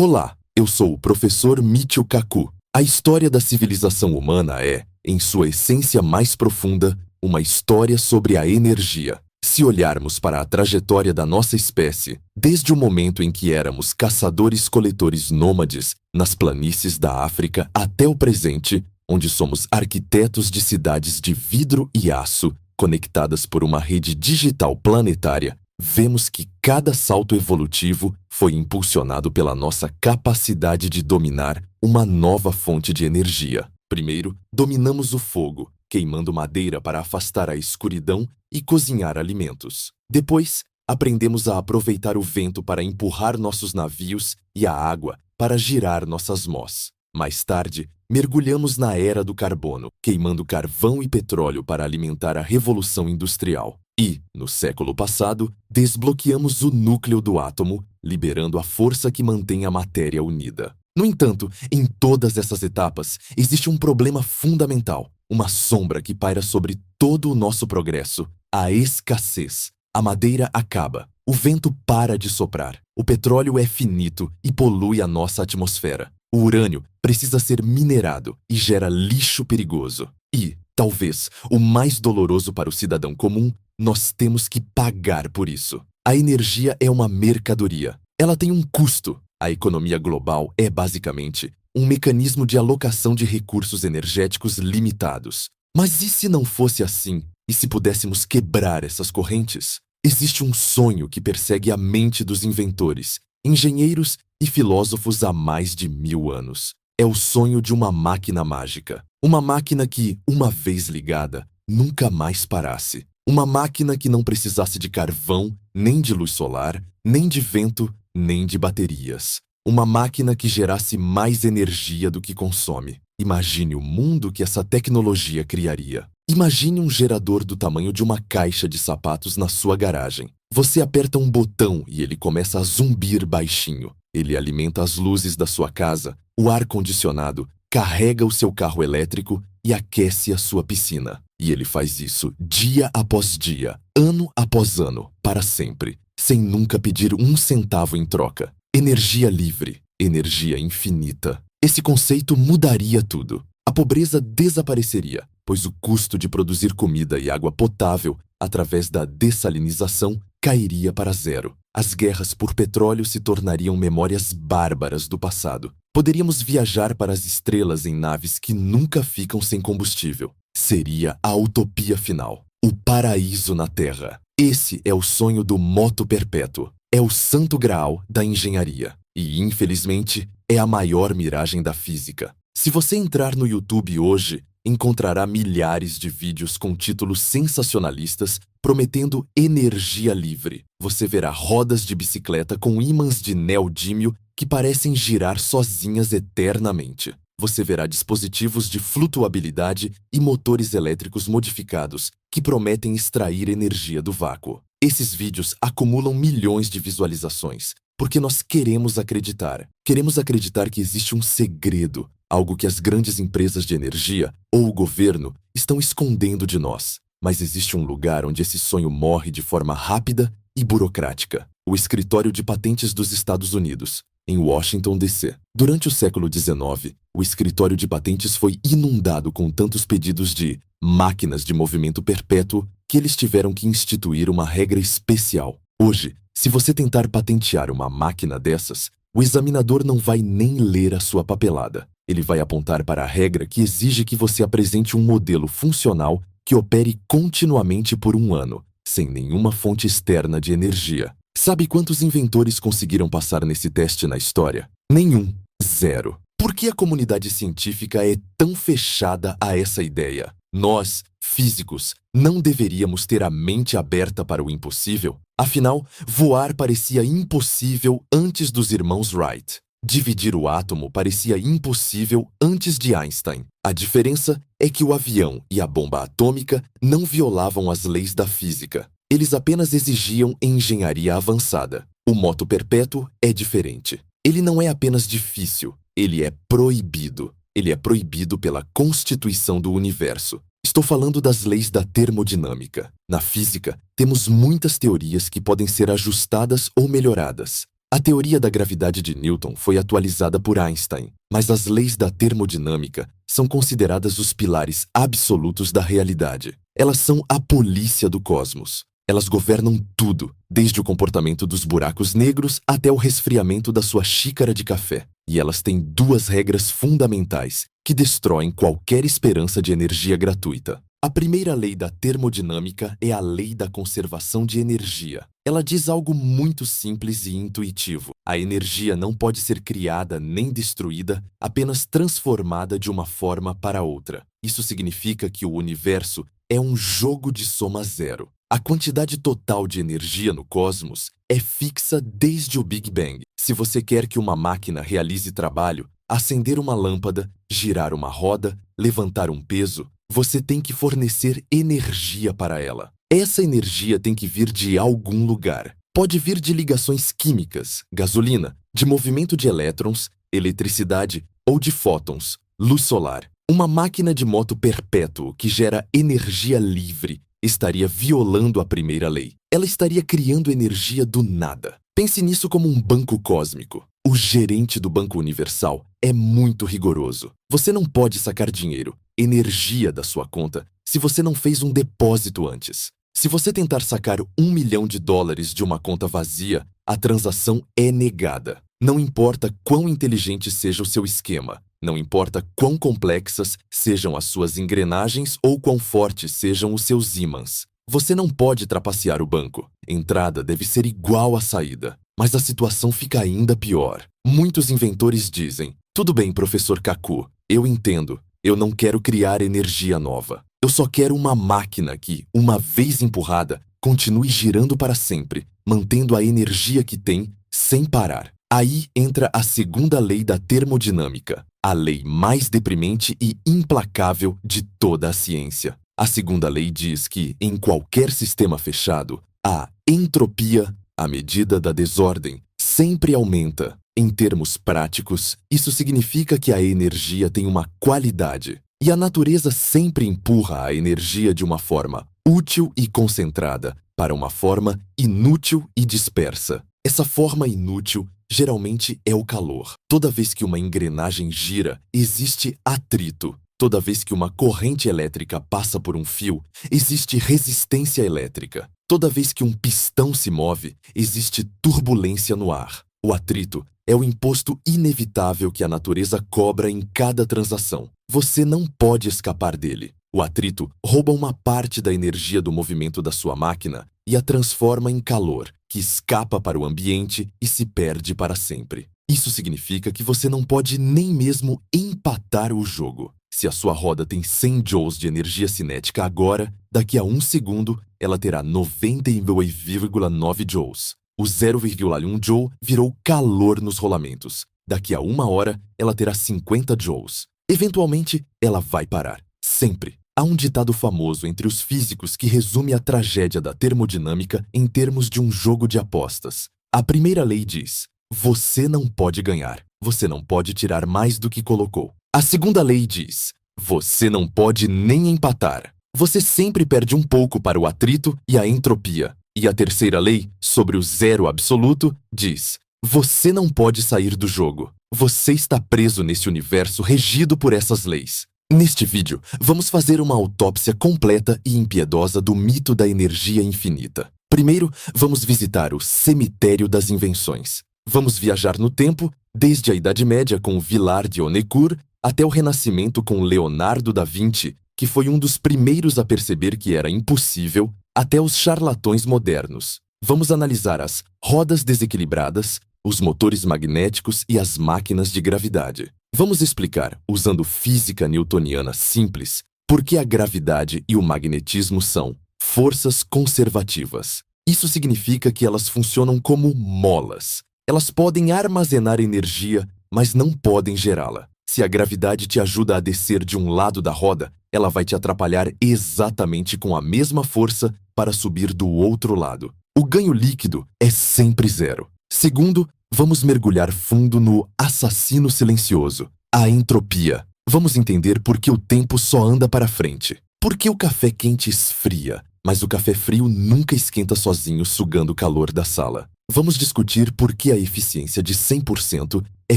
Olá, eu sou o professor Michio Kaku. A história da civilização humana é, em sua essência mais profunda, uma história sobre a energia. Se olharmos para a trajetória da nossa espécie, desde o momento em que éramos caçadores-coletores nômades nas planícies da África até o presente, onde somos arquitetos de cidades de vidro e aço, conectadas por uma rede digital planetária, vemos que cada salto evolutivo foi impulsionado pela nossa capacidade de dominar uma nova fonte de energia. Primeiro, dominamos o fogo, queimando madeira para afastar a escuridão e cozinhar alimentos. Depois, aprendemos a aproveitar o vento para empurrar nossos navios e a água para girar nossas mós. Mais tarde, mergulhamos na era do carbono, queimando carvão e petróleo para alimentar a Revolução Industrial. E, no século passado, desbloqueamos o núcleo do átomo, liberando a força que mantém a matéria unida. No entanto, em todas essas etapas, existe um problema fundamental, uma sombra que paira sobre todo o nosso progresso: a escassez. A madeira acaba, o vento para de soprar, o petróleo é finito e polui a nossa atmosfera. O urânio precisa ser minerado e gera lixo perigoso. E, talvez, o mais doloroso para o cidadão comum, nós temos que pagar por isso. A energia é uma mercadoria. Ela tem um custo. A economia global é, basicamente, um mecanismo de alocação de recursos energéticos limitados. Mas e se não fosse assim? E se pudéssemos quebrar essas correntes? Existe um sonho que persegue a mente dos inventores, engenheiros e filósofos há mais de 1000 anos. É o sonho de uma máquina mágica. Uma máquina que, uma vez ligada, nunca mais parasse. Uma máquina que não precisasse de carvão, nem de luz solar, nem de vento, nem de baterias. Uma máquina que gerasse mais energia do que consome. Imagine o mundo que essa tecnologia criaria. Imagine um gerador do tamanho de uma caixa de sapatos na sua garagem. Você aperta um botão e ele começa a zumbir baixinho. Ele alimenta as luzes da sua casa, o ar-condicionado, carrega o seu carro elétrico e aquece a sua piscina. E ele faz isso dia após dia, ano após ano, para sempre, sem nunca pedir um centavo em troca. Energia livre, energia infinita. Esse conceito mudaria tudo. A pobreza desapareceria, pois o custo de produzir comida e água potável através da dessalinização cairia para zero. As guerras por petróleo se tornariam memórias bárbaras do passado. Poderíamos viajar para as estrelas em naves que nunca ficam sem combustível. Seria a utopia final, o paraíso na Terra. Esse é o sonho do moto perpétuo. É o santo graal da engenharia. E, infelizmente, é a maior miragem da física. Se você entrar no YouTube hoje, encontrará milhares de vídeos com títulos sensacionalistas prometendo energia livre. Você verá rodas de bicicleta com ímãs de neodímio que parecem girar sozinhas eternamente. Você verá dispositivos de flutuabilidade e motores elétricos modificados que prometem extrair energia do vácuo. Esses vídeos acumulam milhões de visualizações, porque nós queremos acreditar. Queremos acreditar que existe um segredo, algo que as grandes empresas de energia ou o governo estão escondendo de nós. Mas existe um lugar onde esse sonho morre de forma rápida e burocrática: o Escritório de Patentes dos Estados Unidos, em Washington, D.C. Durante o século XIX, o Escritório de Patentes foi inundado com tantos pedidos de máquinas de movimento perpétuo que eles tiveram que instituir uma regra especial. Hoje, se você tentar patentear uma máquina dessas, o examinador não vai nem ler a sua papelada. Ele vai apontar para a regra que exige que você apresente um modelo funcional que opere continuamente por 1 ano, sem nenhuma fonte externa de energia. Sabe quantos inventores conseguiram passar nesse teste na história? Nenhum. Zero. Por que a comunidade científica é tão fechada a essa ideia? Nós, físicos, não deveríamos ter a mente aberta para o impossível? Afinal, voar parecia impossível antes dos irmãos Wright. Dividir o átomo parecia impossível antes de Einstein. A diferença é que o avião e a bomba atômica não violavam as leis da física. Eles apenas exigiam engenharia avançada. O moto perpétuo é diferente. Ele não é apenas difícil, ele é proibido. Ele é proibido pela Constituição do Universo. Estou falando das leis da termodinâmica. Na física, temos muitas teorias que podem ser ajustadas ou melhoradas. A teoria da gravidade de Newton foi atualizada por Einstein, mas as leis da termodinâmica são consideradas os pilares absolutos da realidade. Elas são a polícia do cosmos. Elas governam tudo, desde o comportamento dos buracos negros até o resfriamento da sua xícara de café. E elas têm duas regras fundamentais que destroem qualquer esperança de energia gratuita. A primeira lei da termodinâmica é a lei da conservação de energia. Ela diz algo muito simples e intuitivo. A energia não pode ser criada nem destruída, apenas transformada de uma forma para outra. Isso significa que o universo é um jogo de soma zero. A quantidade total de energia no cosmos é fixa desde o Big Bang. Se você quer que uma máquina realize trabalho, acender uma lâmpada, girar uma roda, levantar um peso, você tem que fornecer energia para ela. Essa energia tem que vir de algum lugar. Pode vir de ligações químicas, gasolina, de movimento de elétrons, eletricidade ou de fótons, luz solar. Uma máquina de moto perpétuo que gera energia livre estaria violando a primeira lei. Ela estaria criando energia do nada. Pense nisso como um banco cósmico. O gerente do Banco Universal é muito rigoroso. Você não pode sacar dinheiro, energia da sua conta, se você não fez um depósito antes. Se você tentar sacar $1 milhão de uma conta vazia, a transação é negada. Não importa quão inteligente seja o seu esquema, não importa quão complexas sejam as suas engrenagens ou quão fortes sejam os seus ímãs. Você não pode trapacear o banco. Entrada deve ser igual à saída. Mas a situação fica ainda pior. Muitos inventores dizem: tudo bem, professor Kaku, eu entendo. Eu não quero criar energia nova. Eu só quero uma máquina que, uma vez empurrada, continue girando para sempre, mantendo a energia que tem, sem parar. Aí entra a segunda lei da termodinâmica, a lei mais deprimente e implacável de toda a ciência. A segunda lei diz que, em qualquer sistema fechado, a entropia, a medida da desordem, sempre aumenta. Em termos práticos, isso significa que a energia tem uma qualidade. E a natureza sempre empurra a energia de uma forma útil e concentrada para uma forma inútil e dispersa. Essa forma inútil geralmente é o calor. Toda vez que uma engrenagem gira, existe atrito. Toda vez que uma corrente elétrica passa por um fio, existe resistência elétrica. Toda vez que um pistão se move, existe turbulência no ar. O atrito é o imposto inevitável que a natureza cobra em cada transação. Você não pode escapar dele. O atrito rouba uma parte da energia do movimento da sua máquina e a transforma em calor, que escapa para o ambiente e se perde para sempre. Isso significa que você não pode nem mesmo empatar o jogo. Se a sua roda tem 100 joules de energia cinética agora, daqui a 1 segundo, ela terá 99,9 joules. O 0,1 joule virou calor nos rolamentos. Daqui a 1 hora, ela terá 50 joules. Eventualmente, ela vai parar. Sempre. Há um ditado famoso entre os físicos que resume a tragédia da termodinâmica em termos de um jogo de apostas. A primeira lei diz: você não pode ganhar. Você não pode tirar mais do que colocou. A segunda lei diz: você não pode nem empatar. Você sempre perde um pouco para o atrito e a entropia. E a terceira lei, sobre o zero absoluto, diz: você não pode sair do jogo. Você está preso nesse universo regido por essas leis. Neste vídeo, vamos fazer uma autópsia completa e impiedosa do mito da energia infinita. Primeiro, vamos visitar o cemitério das invenções. Vamos viajar no tempo, desde a Idade Média com Villard de Honnecourt até o Renascimento com Leonardo da Vinci, que foi um dos primeiros a perceber que era impossível, até os charlatões modernos. Vamos analisar as rodas desequilibradas, os motores magnéticos e as máquinas de gravidade. Vamos explicar, usando física newtoniana simples, por que a gravidade e o magnetismo são forças conservativas. Isso significa que elas funcionam como molas. Elas podem armazenar energia, mas não podem gerá-la. Se a gravidade te ajuda a descer de um lado da roda, ela vai te atrapalhar exatamente com a mesma força para subir do outro lado. O ganho líquido é sempre zero. Segundo, vamos mergulhar fundo no assassino silencioso, a entropia. Vamos entender por que o tempo só anda para frente. Por que o café quente esfria mas o café frio nunca esquenta sozinho sugando o calor da sala. Vamos discutir por que a eficiência de 100% é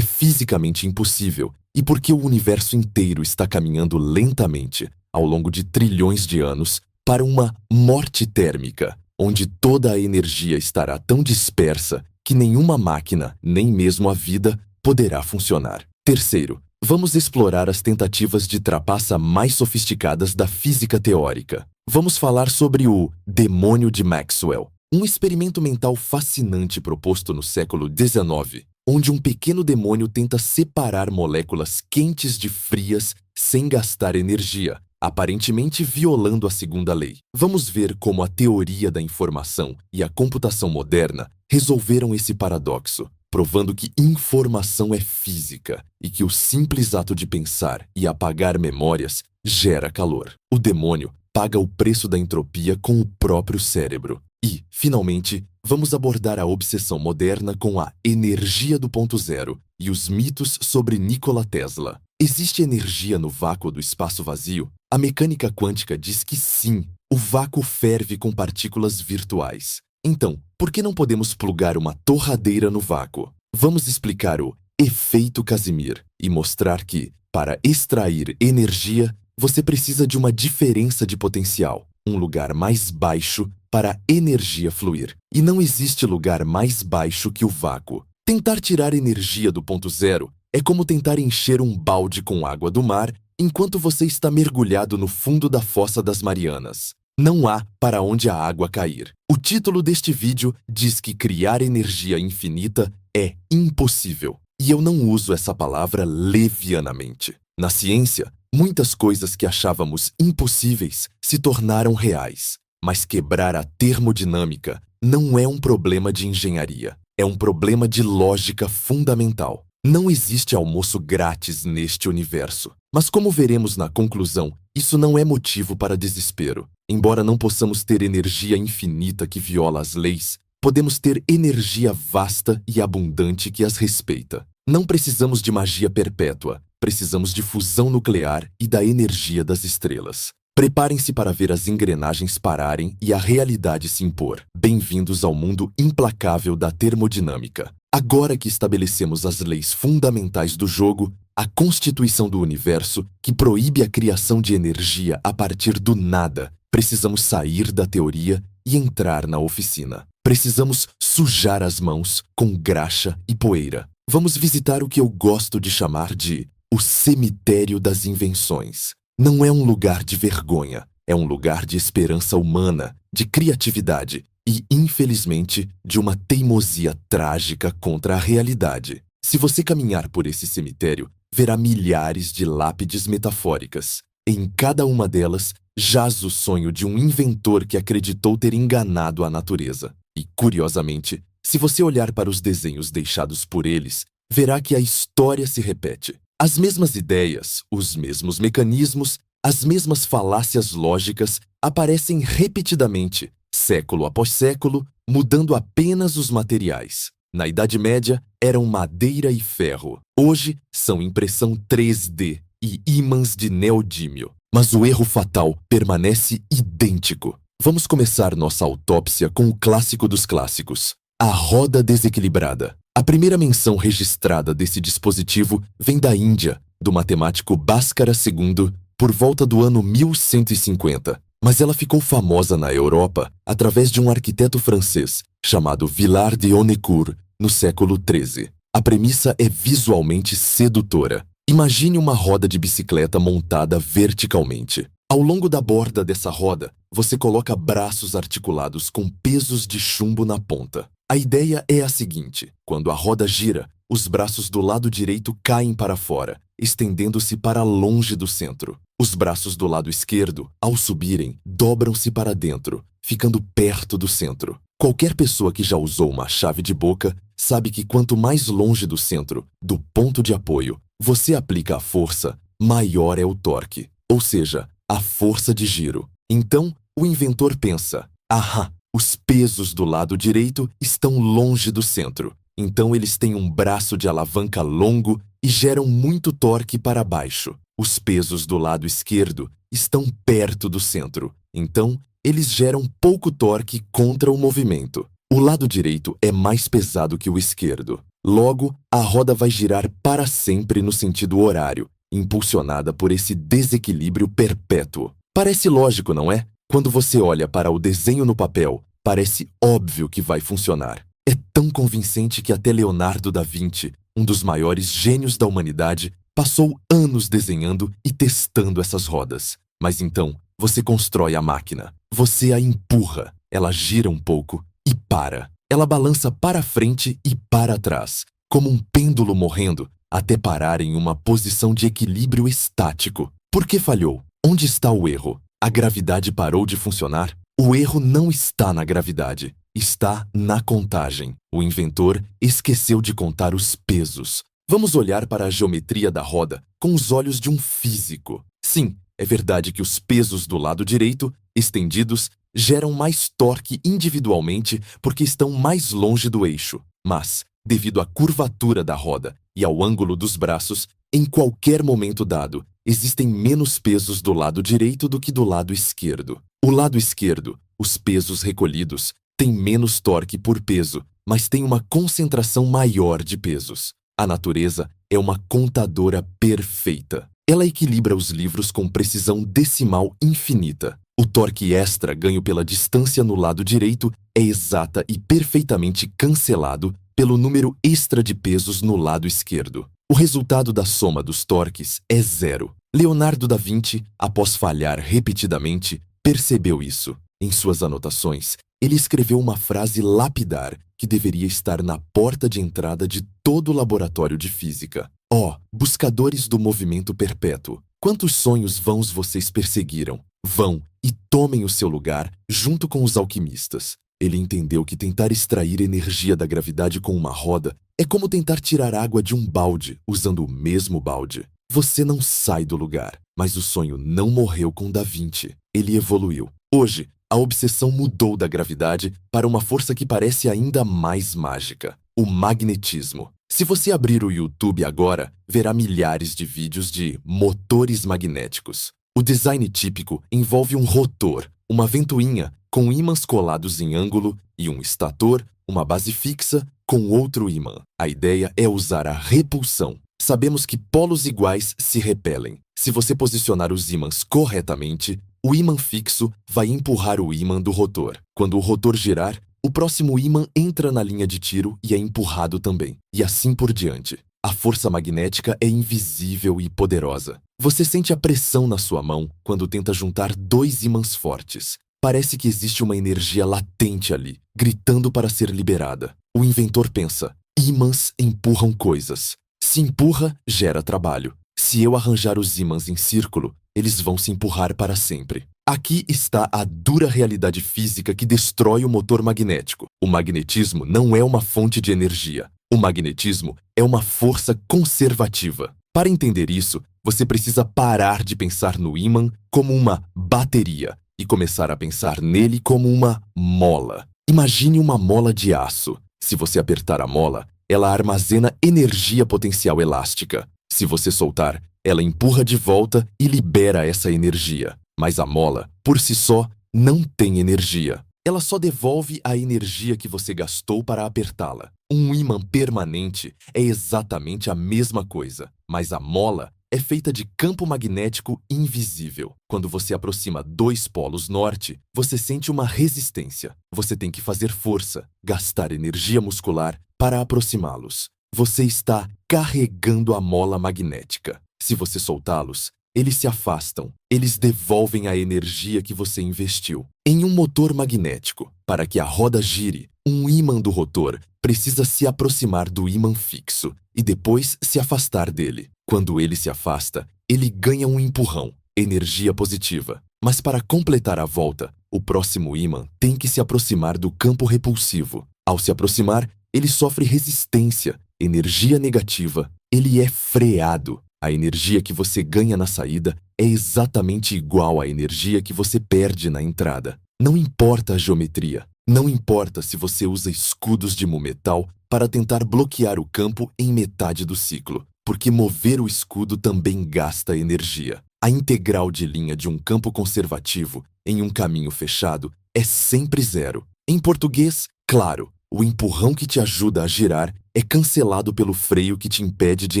fisicamente impossível e por que o universo inteiro está caminhando lentamente, ao longo de trilhões de anos, para uma morte térmica, onde toda a energia estará tão dispersa que nenhuma máquina, nem mesmo a vida, poderá funcionar. Terceiro, vamos explorar as tentativas de trapaça mais sofisticadas da física teórica. Vamos falar sobre o demônio de Maxwell, um experimento mental fascinante proposto no século XIX, onde um pequeno demônio tenta separar moléculas quentes de frias sem gastar energia, aparentemente violando a segunda lei. Vamos ver como a teoria da informação e a computação moderna resolveram esse paradoxo, provando que informação é física e que o simples ato de pensar e apagar memórias gera calor. O demônio paga o preço da entropia com o próprio cérebro. E, finalmente, vamos abordar a obsessão moderna com a energia do ponto zero e os mitos sobre Nikola Tesla. Existe energia no vácuo do espaço vazio? A mecânica quântica diz que sim, o vácuo ferve com partículas virtuais. Então, por que não podemos plugar uma torradeira no vácuo? Vamos explicar o efeito Casimir e mostrar que, para extrair energia, você precisa de uma diferença de potencial, um lugar mais baixo para a energia fluir. E não existe lugar mais baixo que o vácuo. Tentar tirar energia do ponto zero é como tentar encher um balde com água do mar enquanto você está mergulhado no fundo da Fossa das Marianas. Não há para onde a água cair. O título deste vídeo diz que criar energia infinita é impossível. E eu não uso essa palavra levianamente. Na ciência, muitas coisas que achávamos impossíveis se tornaram reais. Mas quebrar a termodinâmica não é um problema de engenharia. É um problema de lógica fundamental. Não existe almoço grátis neste universo. Mas como veremos na conclusão, isso não é motivo para desespero. Embora não possamos ter energia infinita que viola as leis, podemos ter energia vasta e abundante que as respeita. Não precisamos de magia perpétua, precisamos de fusão nuclear e da energia das estrelas. Preparem-se para ver as engrenagens pararem e a realidade se impor. Bem-vindos ao mundo implacável da termodinâmica. Agora que estabelecemos as leis fundamentais do jogo, a constituição do universo, que proíbe a criação de energia a partir do nada, precisamos sair da teoria e entrar na oficina. Precisamos sujar as mãos com graxa e poeira. Vamos visitar o que eu gosto de chamar de o cemitério das invenções. Não é um lugar de vergonha, é um lugar de esperança humana, de criatividade e, infelizmente, de uma teimosia trágica contra a realidade. Se você caminhar por esse cemitério, verá milhares de lápides metafóricas. Em cada uma delas, jaz o sonho de um inventor que acreditou ter enganado a natureza. E, curiosamente, se você olhar para os desenhos deixados por eles, verá que a história se repete. As mesmas ideias, os mesmos mecanismos, as mesmas falácias lógicas aparecem repetidamente, século após século, mudando apenas os materiais. Na Idade Média, eram madeira e ferro. Hoje, são impressão 3D e ímãs de neodímio. Mas o erro fatal permanece idêntico. Vamos começar nossa autópsia com o clássico dos clássicos, a roda desequilibrada. A primeira menção registrada desse dispositivo vem da Índia, do matemático Bhaskara II, por volta do ano 1150. Mas ela ficou famosa na Europa através de um arquiteto francês chamado Villard de Honnecourt, no século XIII. A premissa é visualmente sedutora. Imagine uma roda de bicicleta montada verticalmente. Ao longo da borda dessa roda, você coloca braços articulados com pesos de chumbo na ponta. A ideia é a seguinte: quando a roda gira, os braços do lado direito caem para fora, estendendo-se para longe do centro. Os braços do lado esquerdo, ao subirem, dobram-se para dentro, ficando perto do centro. Qualquer pessoa que já usou uma chave de boca sabe que quanto mais longe do centro, do ponto de apoio, você aplica a força, maior é o torque, ou seja, a força de giro. Então, o inventor pensa: ahá, os pesos do lado direito estão longe do centro, então eles têm um braço de alavanca longo e geram muito torque para baixo. Os pesos do lado esquerdo estão perto do centro, então eles geram pouco torque contra o movimento. O lado direito é mais pesado que o esquerdo. Logo, a roda vai girar para sempre no sentido horário, impulsionada por esse desequilíbrio perpétuo. Parece lógico, não é? Quando você olha para o desenho no papel, parece óbvio que vai funcionar. É tão convincente que até Leonardo da Vinci, um dos maiores gênios da humanidade, passou anos desenhando e testando essas rodas. Mas então, você constrói a máquina. Você a empurra. Ela gira um pouco e para. Ela balança para frente e para trás, como um pêndulo morrendo, até parar em uma posição de equilíbrio estático. Por que falhou? Onde está o erro? A gravidade parou de funcionar? O erro não está na gravidade, está na contagem. O inventor esqueceu de contar os pesos. Vamos olhar para a geometria da roda com os olhos de um físico. Sim, é verdade que os pesos do lado direito, estendidos, geram mais torque individualmente porque estão mais longe do eixo. Mas, devido à curvatura da roda e ao ângulo dos braços, em qualquer momento dado, existem menos pesos do lado direito do que do lado esquerdo. O lado esquerdo, os pesos recolhidos, tem menos torque por peso, mas tem uma concentração maior de pesos. A natureza é uma contadora perfeita. Ela equilibra os livros com precisão decimal infinita. O torque extra ganho pela distância no lado direito é exata e perfeitamente cancelado pelo número extra de pesos no lado esquerdo. O resultado da soma dos torques é zero. Leonardo da Vinci, após falhar repetidamente, percebeu isso. Em suas anotações, ele escreveu uma frase lapidar que deveria estar na porta de entrada de todo laboratório de física. Ó, buscadores do movimento perpétuo, quantos sonhos vãos vocês perseguiram? Vão e tomem o seu lugar junto com os alquimistas. Ele entendeu que tentar extrair energia da gravidade com uma roda é como tentar tirar água de um balde usando o mesmo balde. Você não sai do lugar, mas o sonho não morreu com Da Vinci. Ele evoluiu. Hoje, a obsessão mudou da gravidade para uma força que parece ainda mais mágica: o magnetismo. Se você abrir o YouTube agora, verá milhares de vídeos de motores magnéticos. O design típico envolve um rotor, uma ventoinha com ímãs colados em ângulo e um estator, uma base fixa, com outro ímã. A ideia é usar a repulsão. Sabemos que polos iguais se repelem. Se você posicionar os ímãs corretamente, o ímã fixo vai empurrar o ímã do rotor. Quando o rotor girar, o próximo ímã entra na linha de tiro e é empurrado também. E assim por diante. A força magnética é invisível e poderosa. Você sente a pressão na sua mão quando tenta juntar dois ímãs fortes. Parece que existe uma energia latente ali, gritando para ser liberada. O inventor pensa: ímãs empurram coisas. Se empurra, gera trabalho. Se eu arranjar os ímãs em círculo, eles vão se empurrar para sempre. Aqui está a dura realidade física que destrói o motor magnético. O magnetismo não é uma fonte de energia. O magnetismo é uma força conservativa. Para entender isso, você precisa parar de pensar no ímã como uma bateria e começar a pensar nele como uma mola. Imagine uma mola de aço. Se você apertar a mola, ela armazena energia potencial elástica. Se você soltar, ela empurra de volta e libera essa energia. Mas a mola, por si só, não tem energia. Ela só devolve a energia que você gastou para apertá-la. Um ímã permanente é exatamente a mesma coisa, mas a mola é feita de campo magnético invisível. Quando você aproxima dois polos norte, você sente uma resistência. Você tem que fazer força, gastar energia muscular para aproximá-los. Você está carregando a mola magnética. Se você soltá-los, eles se afastam. Eles devolvem a energia que você investiu. Em um motor magnético, para que a roda gire, um ímã do rotor precisa se aproximar do ímã fixo e depois se afastar dele. Quando ele se afasta, ele ganha um empurrão, energia positiva. Mas para completar a volta, o próximo ímã tem que se aproximar do campo repulsivo. Ao se aproximar, ele sofre resistência, energia negativa. Ele é freado. A energia que você ganha na saída é exatamente igual à energia que você perde na entrada. Não importa a geometria. Não importa se você usa escudos de mu-metal para tentar bloquear o campo em metade do ciclo, porque mover o escudo também gasta energia. A integral de linha de um campo conservativo em um caminho fechado é sempre zero. Em português, claro, o empurrão que te ajuda a girar é cancelado pelo freio que te impede de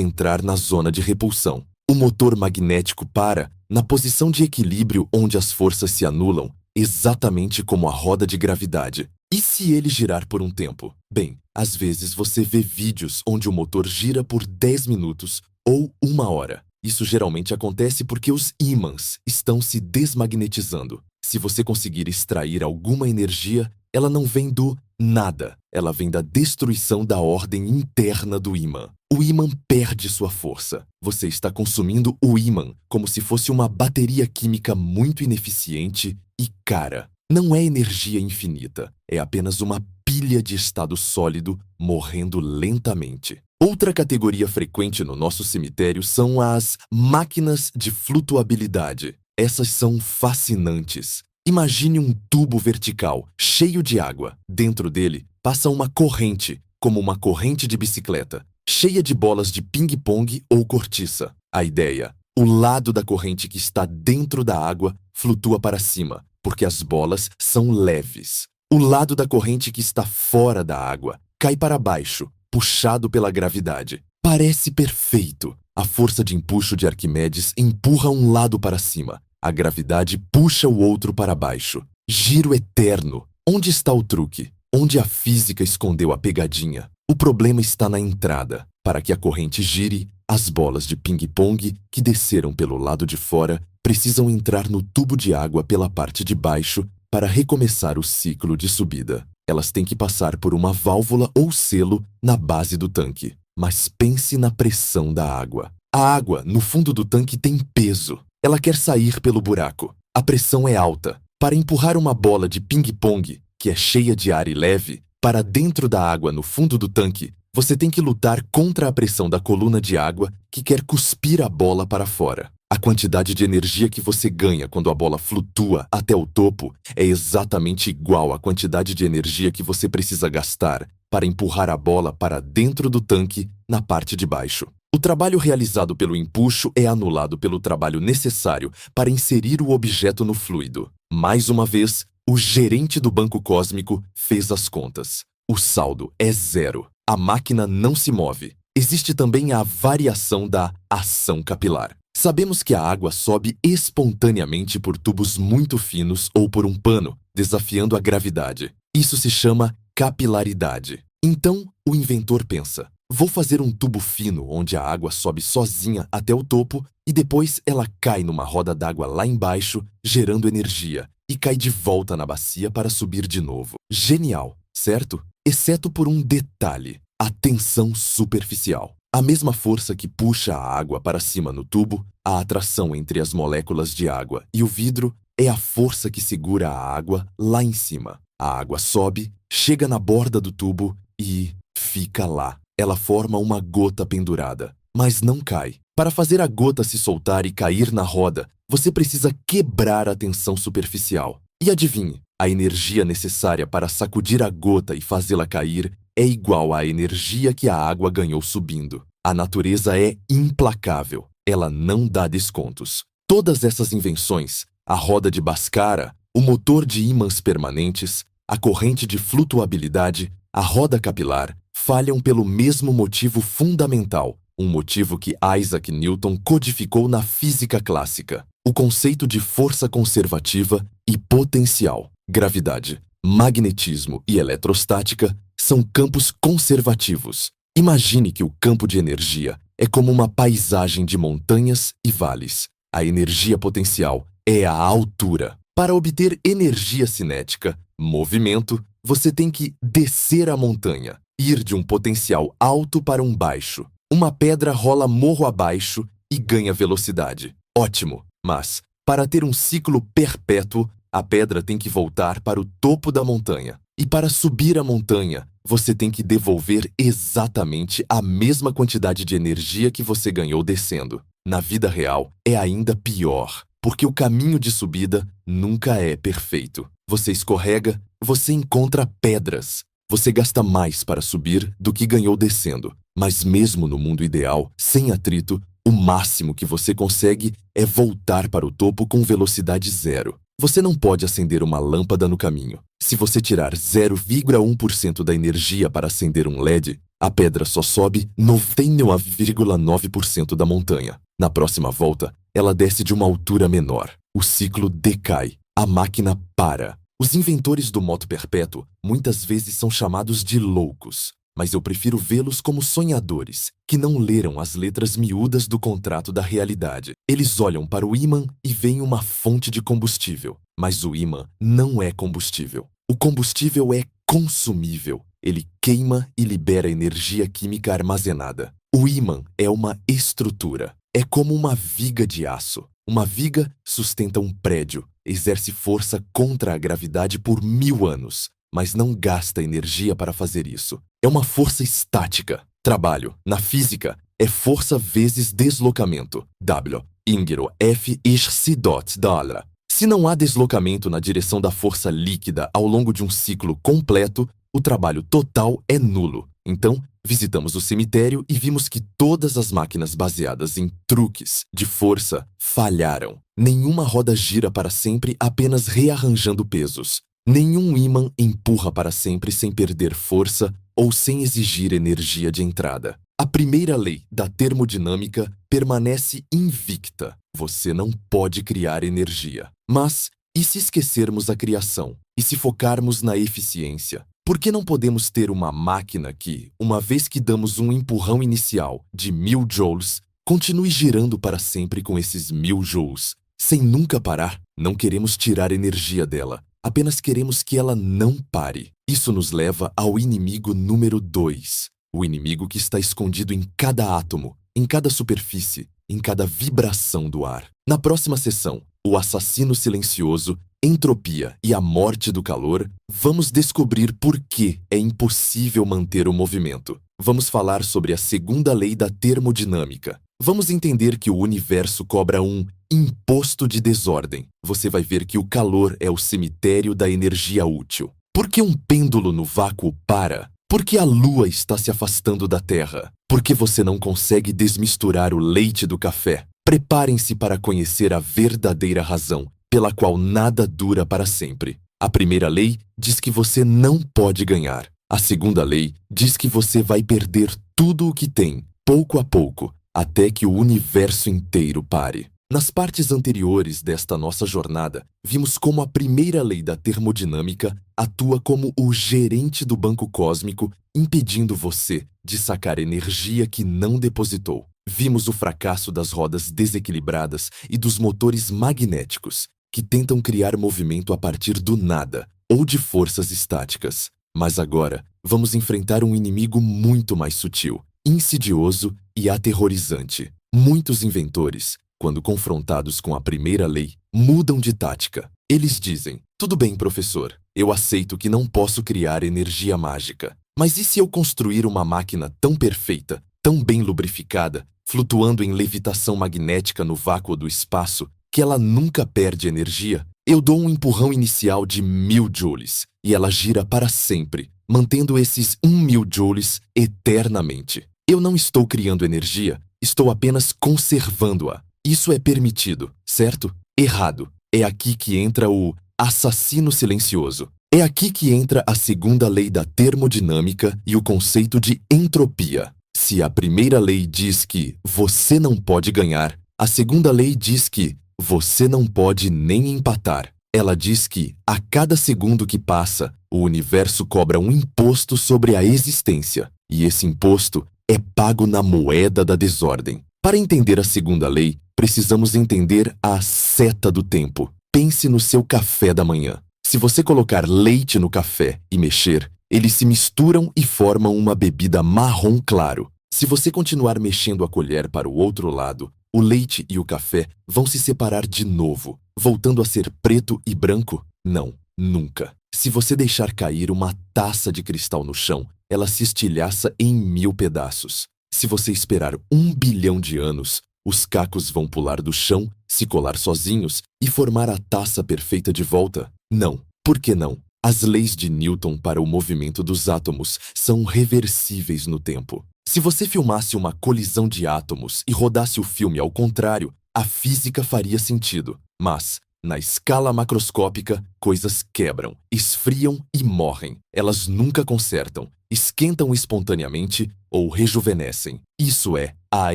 entrar na zona de repulsão. O motor magnético para na posição de equilíbrio onde as forças se anulam, exatamente como a roda de gravidade. E se ele girar por um tempo? Bem, às vezes você vê vídeos onde o motor gira por 10 minutos ou 1 hora. Isso geralmente acontece porque os ímãs estão se desmagnetizando. Se você conseguir extrair alguma energia, ela não vem do nada, ela vem da destruição da ordem interna do ímã. O ímã perde sua força. Você está consumindo o ímã como se fosse uma bateria química muito ineficiente e cara. Não é energia infinita, é apenas uma pilha de estado sólido morrendo lentamente. Outra categoria frequente no nosso cemitério são as máquinas de flutuabilidade. Essas são fascinantes. Imagine um tubo vertical, cheio de água. Dentro dele passa uma corrente, como uma corrente de bicicleta, cheia de bolas de ping-pong ou cortiça. A ideia: o lado da corrente que está dentro da água flutua para cima, porque as bolas são leves. O lado da corrente que está fora da água cai para baixo, puxado pela gravidade. Parece perfeito. A força de empuxo de Arquimedes empurra um lado para cima. A gravidade puxa o outro para baixo. Giro eterno. Onde está o truque? Onde a física escondeu a pegadinha? O problema está na entrada. Para que a corrente gire, as bolas de ping-pong que desceram pelo lado de fora precisam entrar no tubo de água pela parte de baixo para recomeçar o ciclo de subida. Elas têm que passar por uma válvula ou selo na base do tanque. Mas pense na pressão da água. A água no fundo do tanque tem peso. Ela quer sair pelo buraco. A pressão é alta. Para empurrar uma bola de ping-pong, que é cheia de ar e leve, para dentro da água no fundo do tanque, você tem que lutar contra a pressão da coluna de água que quer cuspir a bola para fora. A quantidade de energia que você ganha quando a bola flutua até o topo é exatamente igual à quantidade de energia que você precisa gastar para empurrar a bola para dentro do tanque na parte de baixo. O trabalho realizado pelo empuxo é anulado pelo trabalho necessário para inserir o objeto no fluido. Mais uma vez, o gerente do banco cósmico fez as contas. O saldo é zero. A máquina não se move. Existe também a variação da ação capilar. Sabemos que a água sobe espontaneamente por tubos muito finos ou por um pano, desafiando a gravidade. Isso se chama capilaridade. Então, o inventor pensa: vou fazer um tubo fino onde a água sobe sozinha até o topo e depois ela cai numa roda d'água lá embaixo, gerando energia, e cai de volta na bacia para subir de novo. Genial, certo? Exceto por um detalhe: a tensão superficial. A mesma força que puxa a água para cima no tubo, a atração entre as moléculas de água e o vidro, é a força que segura a água lá em cima. A água sobe, chega na borda do tubo e fica lá. Ela forma uma gota pendurada, mas não cai. Para fazer a gota se soltar e cair na roda, você precisa quebrar a tensão superficial. E adivinhe, a energia necessária para sacudir a gota e fazê-la cair é igual à energia que a água ganhou subindo. A natureza é implacável. Ela não dá descontos. Todas essas invenções, a roda de Bhaskara, o motor de ímãs permanentes, a corrente de flutuabilidade, a roda capilar, falham pelo mesmo motivo fundamental, um motivo que Isaac Newton codificou na física clássica: o conceito de força conservativa e potencial. Gravidade, magnetismo e eletrostática são campos conservativos. Imagine que o campo de energia é como uma paisagem de montanhas e vales. A energia potencial é a altura. Para obter energia cinética, movimento, você tem que descer a montanha, ir de um potencial alto para um baixo. Uma pedra rola morro abaixo e ganha velocidade. Ótimo, mas para ter um ciclo perpétuo, a pedra tem que voltar para o topo da montanha. E para subir a montanha, você tem que devolver exatamente a mesma quantidade de energia que você ganhou descendo. Na vida real, é ainda pior, porque o caminho de subida nunca é perfeito. Você escorrega, você encontra pedras. Você gasta mais para subir do que ganhou descendo. Mas mesmo no mundo ideal, sem atrito, O máximo que você consegue é voltar para o topo com velocidade zero. Você não pode acender uma lâmpada no caminho. Se você tirar 0,1% da energia para acender um LED, a pedra só sobe 99,9% da montanha. Na próxima volta, ela desce de uma altura menor. O ciclo decai. A máquina para. Os inventores do moto perpétuo muitas vezes são chamados de loucos, mas eu prefiro vê-los como sonhadores, que não leram as letras miúdas do contrato da realidade. Eles olham para o ímã e veem uma fonte de combustível, mas o ímã não é combustível. O combustível é consumível. Ele queima e libera energia química armazenada. O ímã é uma estrutura. É como uma viga de aço. Uma viga sustenta um prédio, exerce força contra a gravidade por 1000 anos, mas não gasta energia para fazer isso. É uma força estática. Trabalho, na física, é força vezes deslocamento. W. Ingero F. Ich dot dollar. Se não há deslocamento na direção da força líquida ao longo de um ciclo completo, o trabalho total é nulo. Então, visitamos o cemitério e vimos que todas as máquinas baseadas em truques de força falharam. Nenhuma roda gira para sempre apenas rearranjando pesos. Nenhum ímã empurra para sempre sem perder força ou sem exigir energia de entrada. A primeira lei da termodinâmica permanece invicta. Você não pode criar energia. Mas, e se esquecermos a criação? E se focarmos na eficiência? Por que não podemos ter uma máquina que, uma vez que damos um empurrão inicial de 1000 joules, continue girando para sempre com esses 1000 joules, sem nunca parar? Não queremos tirar energia dela, apenas queremos que ela não pare. Isso nos leva ao inimigo número 2, o inimigo que está escondido em cada átomo, em cada superfície, em cada vibração do ar. Na próxima sessão, o assassino silencioso, entropia e a morte do calor, vamos descobrir por que é impossível manter o movimento. Vamos falar sobre a segunda lei da termodinâmica. Vamos entender que o universo cobra um imposto de desordem. Você vai ver que o calor é o cemitério da energia útil. Por que um pêndulo no vácuo para? Por que a lua está se afastando da Terra? Por que você não consegue desmisturar o leite do café? Preparem-se para conhecer a verdadeira razão pela qual nada dura para sempre. A primeira lei diz que você não pode ganhar. A segunda lei diz que você vai perder tudo o que tem, pouco a pouco, até que o universo inteiro pare. Nas partes anteriores desta nossa jornada, vimos como a primeira lei da termodinâmica atua como o gerente do banco cósmico, impedindo você de sacar energia que não depositou. Vimos o fracasso das rodas desequilibradas e dos motores magnéticos, que tentam criar movimento a partir do nada ou de forças estáticas. Mas agora, vamos enfrentar um inimigo muito mais sutil, insidioso e aterrorizante. Muitos inventores, quando confrontados com a primeira lei, mudam de tática. Eles dizem: tudo bem, professor, eu aceito que não posso criar energia mágica. Mas e se eu construir uma máquina tão perfeita, tão bem lubrificada, flutuando em levitação magnética no vácuo do espaço, que ela nunca perde energia? Eu dou um empurrão inicial de 1000 joules e ela gira para sempre, mantendo esses 1000 joules eternamente. Eu não estou criando energia, estou apenas conservando-a. Isso é permitido, certo? Errado. É aqui que entra o assassino silencioso. É aqui que entra a segunda lei da termodinâmica e o conceito de entropia. Se a primeira lei diz que você não pode ganhar, a segunda lei diz que você não pode nem empatar. Ela diz que, a cada segundo que passa, o universo cobra um imposto sobre a existência, e esse imposto é pago na moeda da desordem. Para entender a segunda lei, precisamos entender a seta do tempo. Pense no seu café da manhã. Se você colocar leite no café e mexer, eles se misturam e formam uma bebida marrom claro. Se você continuar mexendo a colher para o outro lado, o leite e o café vão se separar de novo, voltando a ser preto e branco? Não, nunca. Se você deixar cair uma taça de cristal no chão, ela se estilhaça em 1000 pedaços. Se você esperar 1 bilhão de anos, os cacos vão pular do chão, se colar sozinhos e formar a taça perfeita de volta? Não. Por que não? As leis de Newton para o movimento dos átomos são reversíveis no tempo. Se você filmasse uma colisão de átomos e rodasse o filme ao contrário, a física faria sentido. Mas, na escala macroscópica, coisas quebram, esfriam e morrem. Elas nunca consertam, esquentam espontaneamente ou rejuvenescem. Isso é a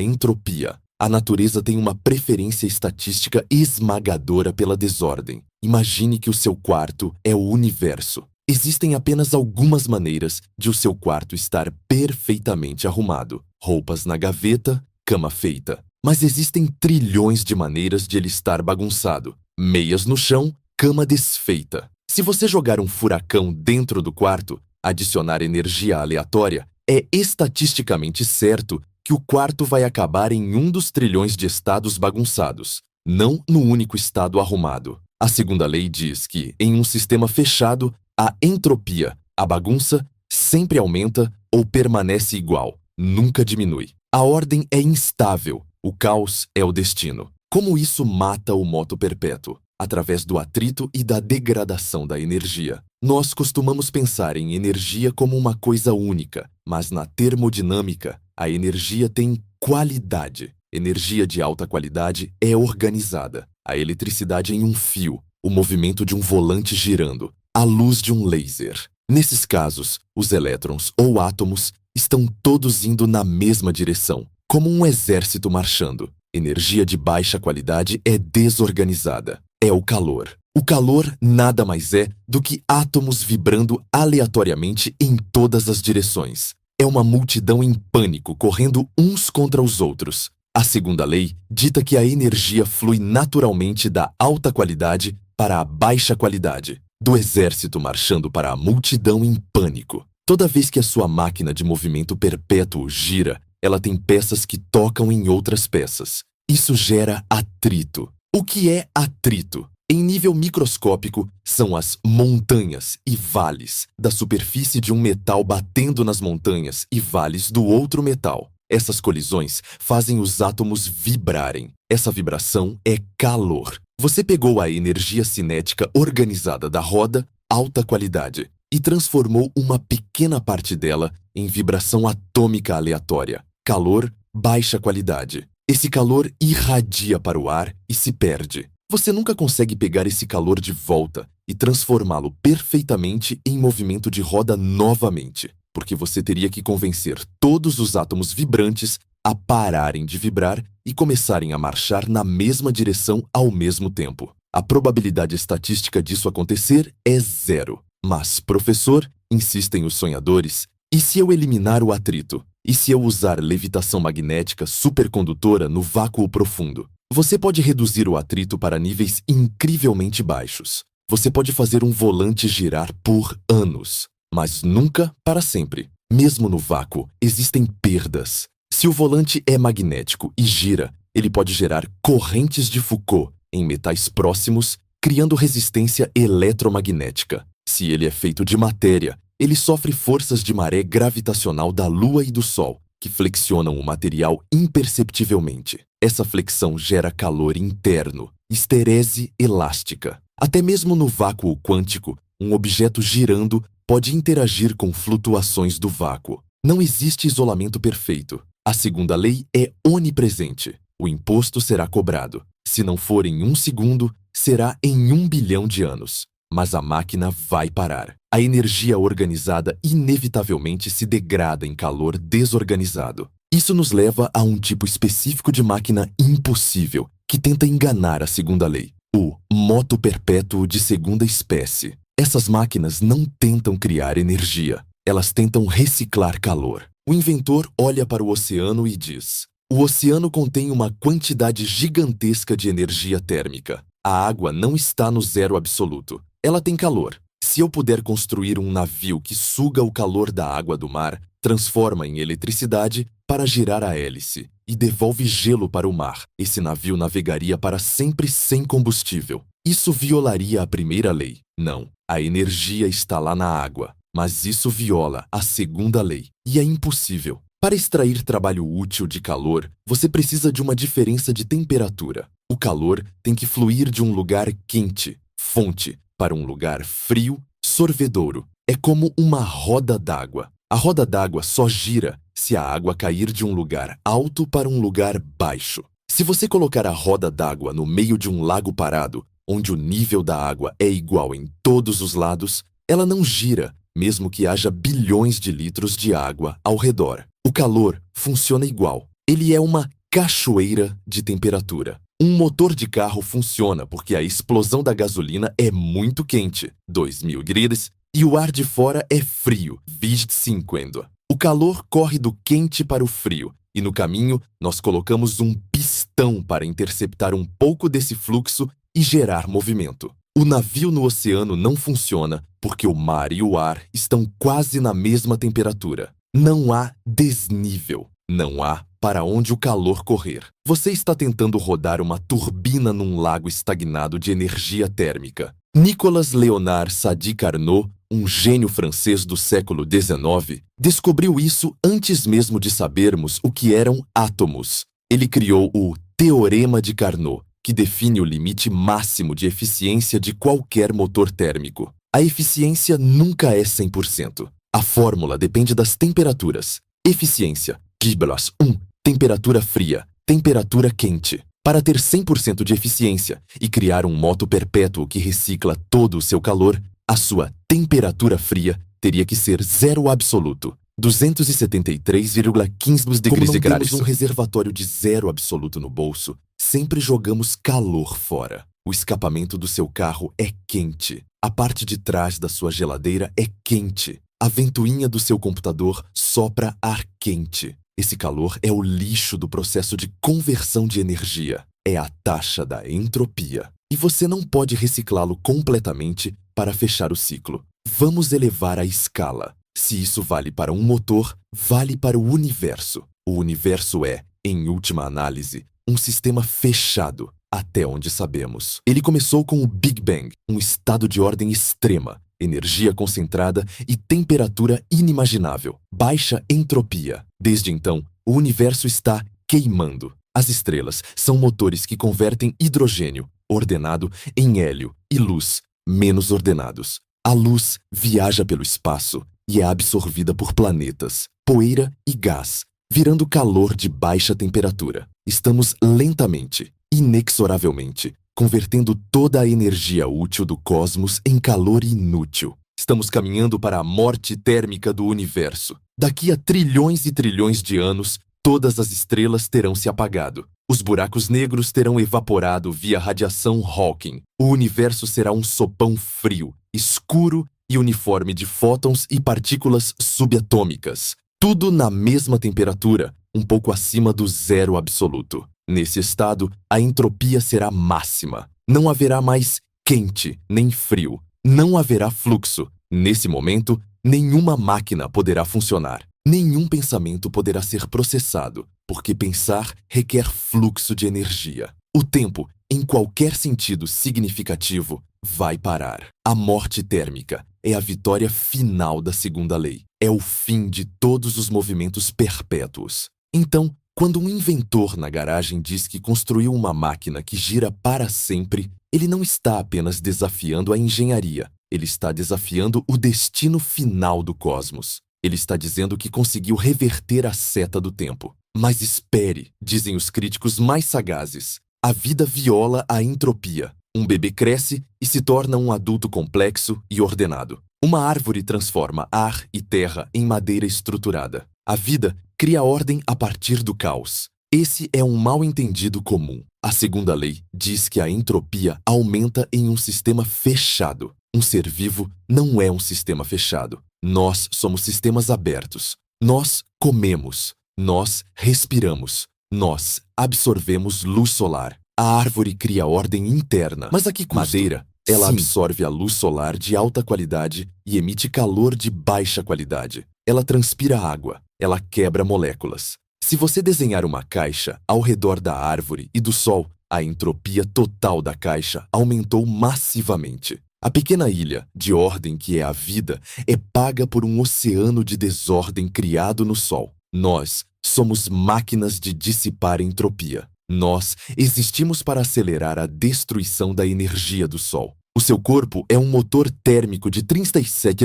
entropia. A natureza tem uma preferência estatística esmagadora pela desordem. Imagine que o seu quarto é o universo. Existem apenas algumas maneiras de o seu quarto estar perfeitamente arrumado. Roupas na gaveta, cama feita. Mas existem trilhões de maneiras de ele estar bagunçado. Meias no chão, cama desfeita. Se você jogar um furacão dentro do quarto, adicionar energia aleatória, é estatisticamente certo que o quarto vai acabar em um dos trilhões de estados bagunçados, não no único estado arrumado. A segunda lei diz que, em um sistema fechado, a entropia, a bagunça, sempre aumenta ou permanece igual, nunca diminui. A ordem é instável, o caos é o destino. Como isso mata o moto perpétuo? Através do atrito e da degradação da energia. Nós costumamos pensar em energia como uma coisa única, mas na termodinâmica, a energia tem qualidade. Energia de alta qualidade é organizada. A eletricidade em um fio, o movimento de um volante girando, a luz de um laser. Nesses casos, os elétrons ou átomos estão todos indo na mesma direção, como um exército marchando. Energia de baixa qualidade é desorganizada. É o calor. O calor nada mais é do que átomos vibrando aleatoriamente em todas as direções. É uma multidão em pânico correndo uns contra os outros. A segunda lei dita que a energia flui naturalmente da alta qualidade para a baixa qualidade, do exército marchando para a multidão em pânico. Toda vez que a sua máquina de movimento perpétuo gira, ela tem peças que tocam em outras peças. Isso gera atrito. O que é atrito? Em nível microscópico, são as montanhas e vales da superfície de um metal batendo nas montanhas e vales do outro metal. Essas colisões fazem os átomos vibrarem. Essa vibração é calor. Você pegou a energia cinética organizada da roda, alta qualidade, e transformou uma pequena parte dela em vibração atômica aleatória, calor, baixa qualidade. Esse calor irradia para o ar e se perde. Você nunca consegue pegar esse calor de volta e transformá-lo perfeitamente em movimento de roda novamente, porque você teria que convencer todos os átomos vibrantes a pararem de vibrar e começarem a marchar na mesma direção ao mesmo tempo. A probabilidade estatística disso acontecer é zero. Mas, professor, insistem os sonhadores, e se eu eliminar o atrito? E se eu usar levitação magnética supercondutora no vácuo profundo? Você pode reduzir o atrito para níveis incrivelmente baixos. Você pode fazer um volante girar por anos, mas nunca para sempre. Mesmo no vácuo, existem perdas. Se o volante é magnético e gira, ele pode gerar correntes de Foucault em metais próximos, criando resistência eletromagnética. Se ele é feito de matéria, ele sofre forças de maré gravitacional da Lua e do Sol, que flexionam o material imperceptivelmente. Essa flexão gera calor interno, esterese elástica. Até mesmo no vácuo quântico, um objeto girando pode interagir com flutuações do vácuo. Não existe isolamento perfeito. A segunda lei é onipresente. O imposto será cobrado. Se não for em 1 segundo, será em 1 bilhão de anos. Mas a máquina vai parar. A energia organizada inevitavelmente se degrada em calor desorganizado. Isso nos leva a um tipo específico de máquina impossível, que tenta enganar a segunda lei. O moto perpétuo de segunda espécie. Essas máquinas não tentam criar energia. Elas tentam reciclar calor. O inventor olha para o oceano e diz: o oceano contém uma quantidade gigantesca de energia térmica. A água não está no zero absoluto. Ela tem calor. Se eu puder construir um navio que suga o calor da água do mar, transforma em eletricidade para girar a hélice e devolve gelo para o mar, esse navio navegaria para sempre sem combustível. Isso violaria a primeira lei. Não, a energia está lá na água. Mas isso viola a segunda lei e é impossível. Para extrair trabalho útil de calor, você precisa de uma diferença de temperatura. O calor tem que fluir de um lugar quente, fonte, para um lugar frio, sorvedouro. É como uma roda d'água. A roda d'água só gira se a água cair de um lugar alto para um lugar baixo. Se você colocar a roda d'água no meio de um lago parado, onde o nível da água é igual em todos os lados, ela não gira, mesmo que haja bilhões de litros de água ao redor. O calor funciona igual. Ele é uma cachoeira de temperatura. Um motor de carro funciona porque a explosão da gasolina é muito quente, 2000 graus, e o ar de fora é frio, 25. O calor corre do quente para o frio, e no caminho nós colocamos um pistão para interceptar um pouco desse fluxo e gerar movimento. O navio no oceano não funciona porque o mar e o ar estão quase na mesma temperatura. Não há desnível, não há para onde o calor correr. Você está tentando rodar uma turbina num lago estagnado de energia térmica. Nicolas Léonard Sadi Carnot, um gênio francês do século XIX, descobriu isso antes mesmo de sabermos o que eram átomos. Ele criou o Teorema de Carnot, que define o limite máximo de eficiência de qualquer motor térmico. A eficiência nunca é 100%. A fórmula depende das temperaturas. Eficiência, Giblas 1, temperatura fria, temperatura quente. Para ter 100% de eficiência e criar um moto perpétuo que recicla todo o seu calor, a sua temperatura fria teria que ser zero absoluto, 273,15 degrees de Celsius. Como não temos um reservatório de zero absoluto no bolso, sempre jogamos calor fora. O escapamento do seu carro é quente. A parte de trás da sua geladeira é quente. A ventoinha do seu computador sopra ar quente. Esse calor é o lixo do processo de conversão de energia. É a taxa da entropia. E você não pode reciclá-lo completamente para fechar o ciclo. Vamos elevar a escala. Se isso vale para um motor, vale para o universo. O universo é, em última análise, um sistema fechado, até onde sabemos. Ele começou com o Big Bang, um estado de ordem extrema, energia concentrada e temperatura inimaginável, baixa entropia. Desde então, o universo está queimando. As estrelas são motores que convertem hidrogênio, ordenado, em hélio, e luz, menos ordenados. A luz viaja pelo espaço e é absorvida por planetas, poeira e gás, virando calor de baixa temperatura. Estamos lentamente, inexoravelmente, convertendo toda a energia útil do cosmos em calor inútil. Estamos caminhando para a morte térmica do universo. Daqui a trilhões e trilhões de anos, todas as estrelas terão se apagado. Os buracos negros terão evaporado via radiação Hawking. O universo será um sopão frio, escuro e uniforme de fótons e partículas subatômicas. Tudo na mesma temperatura, um pouco acima do zero absoluto. Nesse estado, a entropia será máxima. Não haverá mais quente nem frio. Não haverá fluxo. Nesse momento, nenhuma máquina poderá funcionar. Nenhum pensamento poderá ser processado, porque pensar requer fluxo de energia. O tempo, em qualquer sentido significativo, vai parar. A morte térmica é a vitória final da segunda lei. É o fim de todos os movimentos perpétuos. Então, quando um inventor na garagem diz que construiu uma máquina que gira para sempre, ele não está apenas desafiando a engenharia. Ele está desafiando o destino final do cosmos. Ele está dizendo que conseguiu reverter a seta do tempo. Mas espere, dizem os críticos mais sagazes. A vida viola a entropia. Um bebê cresce e se torna um adulto complexo e ordenado. Uma árvore transforma ar e terra em madeira estruturada. A vida cria ordem a partir do caos. Esse é um mal-entendido comum. A segunda lei diz que a entropia aumenta em um sistema fechado. Um ser vivo não é um sistema fechado. Nós somos sistemas abertos. Nós comemos. Nós respiramos. Nós absorvemos luz solar. A árvore cria ordem interna. Mas a que custo? Madeira, ela absorve a luz solar de alta qualidade e emite calor de baixa qualidade. Ela transpira água. Ela quebra moléculas. Se você desenhar uma caixa ao redor da árvore e do sol, a entropia total da caixa aumentou massivamente. A pequena ilha de ordem que é a vida é paga por um oceano de desordem criado no sol. Nós somos máquinas de dissipar entropia. Nós existimos para acelerar a destruição da energia do sol. O seu corpo é um motor térmico de 37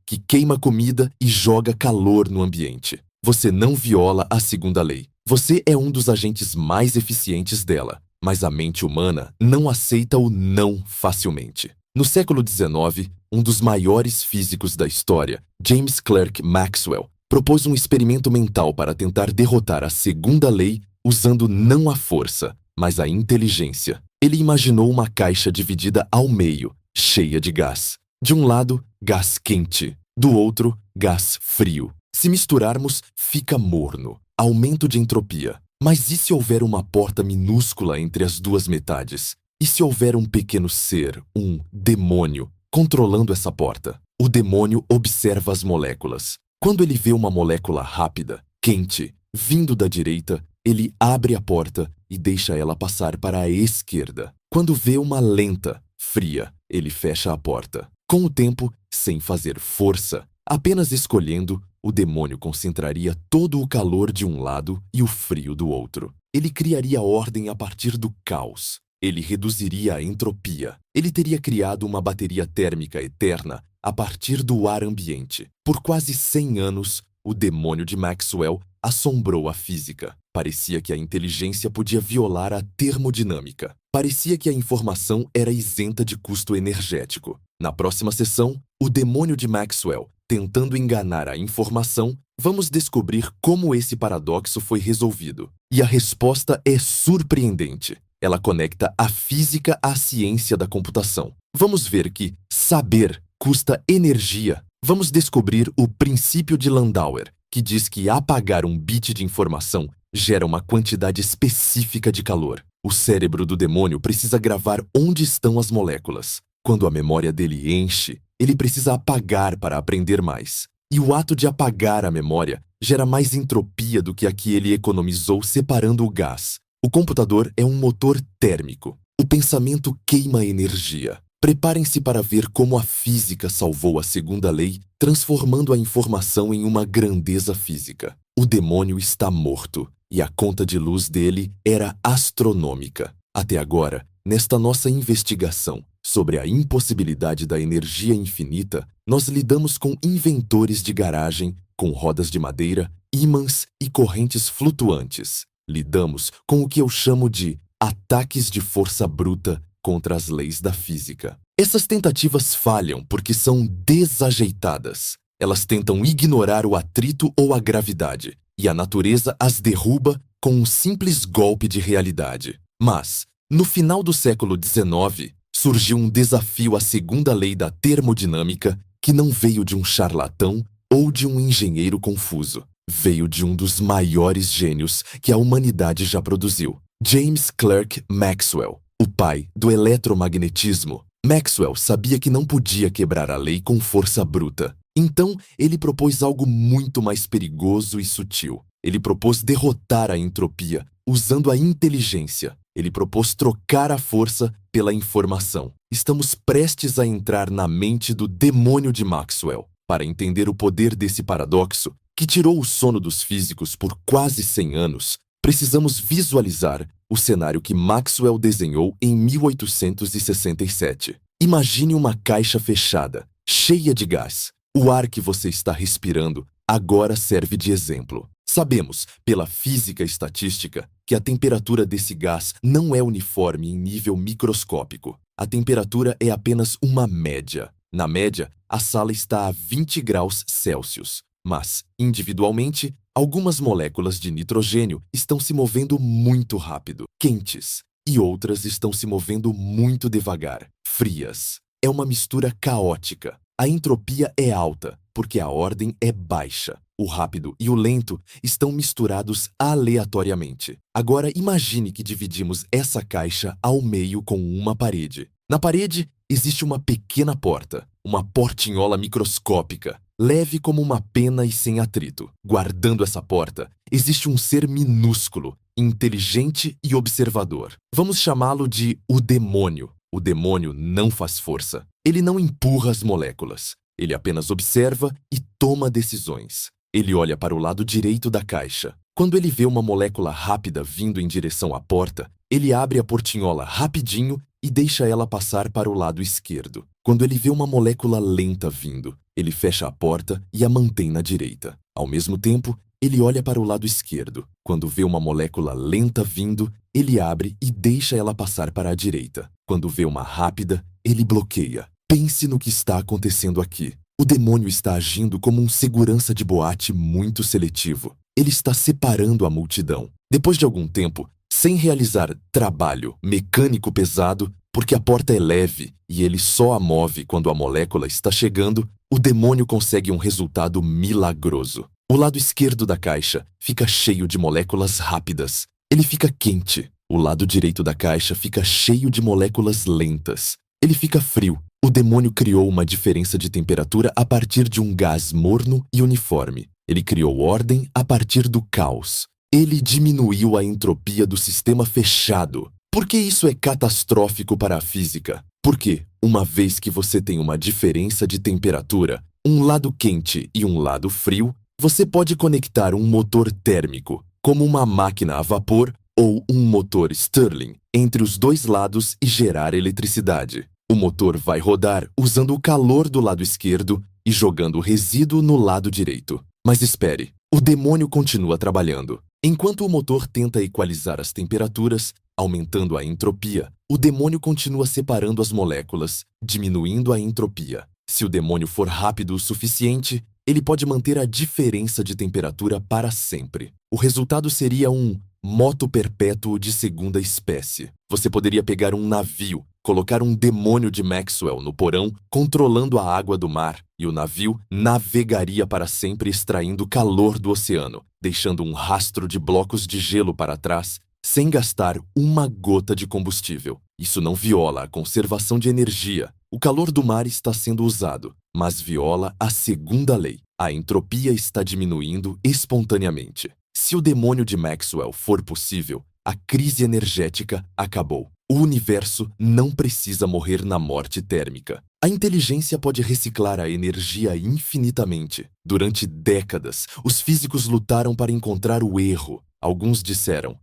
que queima comida e joga calor no ambiente. Você não viola a segunda lei. Você é um dos agentes mais eficientes dela, mas a mente humana não aceita o não facilmente. No século XIX, um dos maiores físicos da história, James Clerk Maxwell, propôs um experimento mental para tentar derrotar a segunda lei usando não a força, mas a inteligência. Ele imaginou uma caixa dividida ao meio, cheia de gás. De um lado, gás quente, do outro, gás frio. Se misturarmos, fica morno, aumento de entropia. Mas e se houver uma porta minúscula entre as duas metades? E se houver um pequeno ser, um demônio, controlando essa porta? O demônio observa as moléculas. Quando ele vê uma molécula rápida, quente, vindo da direita, ele abre a porta e deixa ela passar para a esquerda. Quando vê uma lenta, fria, ele fecha a porta. Com o tempo, sem fazer força, apenas escolhendo, o demônio concentraria todo o calor de um lado e o frio do outro. Ele criaria ordem a partir do caos. Ele reduziria a entropia. Ele teria criado uma bateria térmica eterna a partir do ar ambiente. Por quase 100 anos, o demônio de Maxwell assombrou a física. Parecia que a inteligência podia violar a termodinâmica. Parecia que a informação era isenta de custo energético. Na próxima sessão, o demônio de Maxwell, tentando enganar a informação, vamos descobrir como esse paradoxo foi resolvido. E a resposta é surpreendente. Ela conecta a física à ciência da computação. Vamos ver que saber custa energia. Vamos descobrir o princípio de Landauer, que diz que apagar um bit de informação gera uma quantidade específica de calor. O cérebro do demônio precisa gravar onde estão as moléculas. Quando a memória dele enche, ele precisa apagar para aprender mais. E o ato de apagar a memória gera mais entropia do que a que ele economizou separando o gás. O computador é um motor térmico. O pensamento queima energia. Preparem-se para ver como a física salvou a segunda lei, transformando a informação em uma grandeza física. O demônio está morto, e a conta de luz dele era astronômica. Até agora, nesta nossa investigação sobre a impossibilidade da energia infinita, nós lidamos com inventores de garagem, com rodas de madeira, ímãs e correntes flutuantes. Lidamos com o que eu chamo de ataques de força bruta contra as leis da física. Essas tentativas falham porque são desajeitadas. Elas tentam ignorar o atrito ou a gravidade, e a natureza as derruba com um simples golpe de realidade. Mas, no final do século XIX, surgiu um desafio à segunda lei da termodinâmica que não veio de um charlatão ou de um engenheiro confuso. Veio de um dos maiores gênios que a humanidade já produziu, James Clerk Maxwell, o pai do eletromagnetismo. Maxwell sabia que não podia quebrar a lei com força bruta. Então, ele propôs algo muito mais perigoso e sutil. Ele propôs derrotar a entropia usando a inteligência. Ele propôs trocar a força pela informação. Estamos prestes a entrar na mente do demônio de Maxwell. Para entender o poder desse paradoxo, que tirou o sono dos físicos por quase 100 anos, precisamos visualizar o cenário que Maxwell desenhou em 1867. Imagine uma caixa fechada, cheia de gás. O ar que você está respirando agora serve de exemplo. Sabemos, pela física estatística, que a temperatura desse gás não é uniforme em nível microscópico. A temperatura é apenas uma média. Na média, a sala está a 20 graus Celsius. Mas, individualmente, algumas moléculas de nitrogênio estão se movendo muito rápido, quentes, e outras estão se movendo muito devagar, frias. É uma mistura caótica. A entropia é alta, porque a ordem é baixa. O rápido e o lento estão misturados aleatoriamente. Agora imagine que dividimos essa caixa ao meio com uma parede. Na parede existe uma pequena porta, uma portinhola microscópica, leve como uma pena e sem atrito. Guardando essa porta, existe um ser minúsculo, inteligente e observador. Vamos chamá-lo de o demônio. O demônio não faz força. Ele não empurra as moléculas. Ele apenas observa e toma decisões. Ele olha para o lado direito da caixa. Quando ele vê uma molécula rápida vindo em direção à porta, ele abre a portinhola rapidinho e deixa ela passar para o lado esquerdo. Quando ele vê uma molécula lenta vindo, ele fecha a porta e a mantém na direita. Ao mesmo tempo, ele olha para o lado esquerdo. Quando vê uma molécula lenta vindo, ele abre e deixa ela passar para a direita. Quando vê uma rápida, ele bloqueia. Pense no que está acontecendo aqui. O demônio está agindo como um segurança de boate muito seletivo. Ele está separando a multidão. Depois de algum tempo, sem realizar trabalho mecânico pesado, porque a porta é leve e ele só a move quando a molécula está chegando, o demônio consegue um resultado milagroso. O lado esquerdo da caixa fica cheio de moléculas rápidas. Ele fica quente. O lado direito da caixa fica cheio de moléculas lentas. Ele fica frio. O demônio criou uma diferença de temperatura a partir de um gás morno e uniforme. Ele criou ordem a partir do caos. Ele diminuiu a entropia do sistema fechado. Por que isso é catastrófico para a física? Porque, uma vez que você tem uma diferença de temperatura, um lado quente e um lado frio, você pode conectar um motor térmico, como uma máquina a vapor ou um motor Stirling, entre os dois lados e gerar eletricidade. O motor vai rodar usando o calor do lado esquerdo e jogando o resíduo no lado direito. Mas espere, o demônio continua trabalhando. Enquanto o motor tenta equalizar as temperaturas, aumentando a entropia, o demônio continua separando as moléculas, diminuindo a entropia. Se o demônio for rápido o suficiente, ele pode manter a diferença de temperatura para sempre. O resultado seria um moto perpétuo de segunda espécie. Você poderia pegar um navio, colocar um demônio de Maxwell no porão, controlando a água do mar, e o navio navegaria para sempre extraindo calor do oceano, deixando um rastro de blocos de gelo para trás, sem gastar uma gota de combustível. Isso não viola a conservação de energia. O calor do mar está sendo usado, mas viola a segunda lei. A entropia está diminuindo espontaneamente. Se o demônio de Maxwell for possível, a crise energética acabou. O universo não precisa morrer na morte térmica. A inteligência pode reciclar a energia infinitamente. Durante décadas, os físicos lutaram para encontrar o erro. Alguns disseram: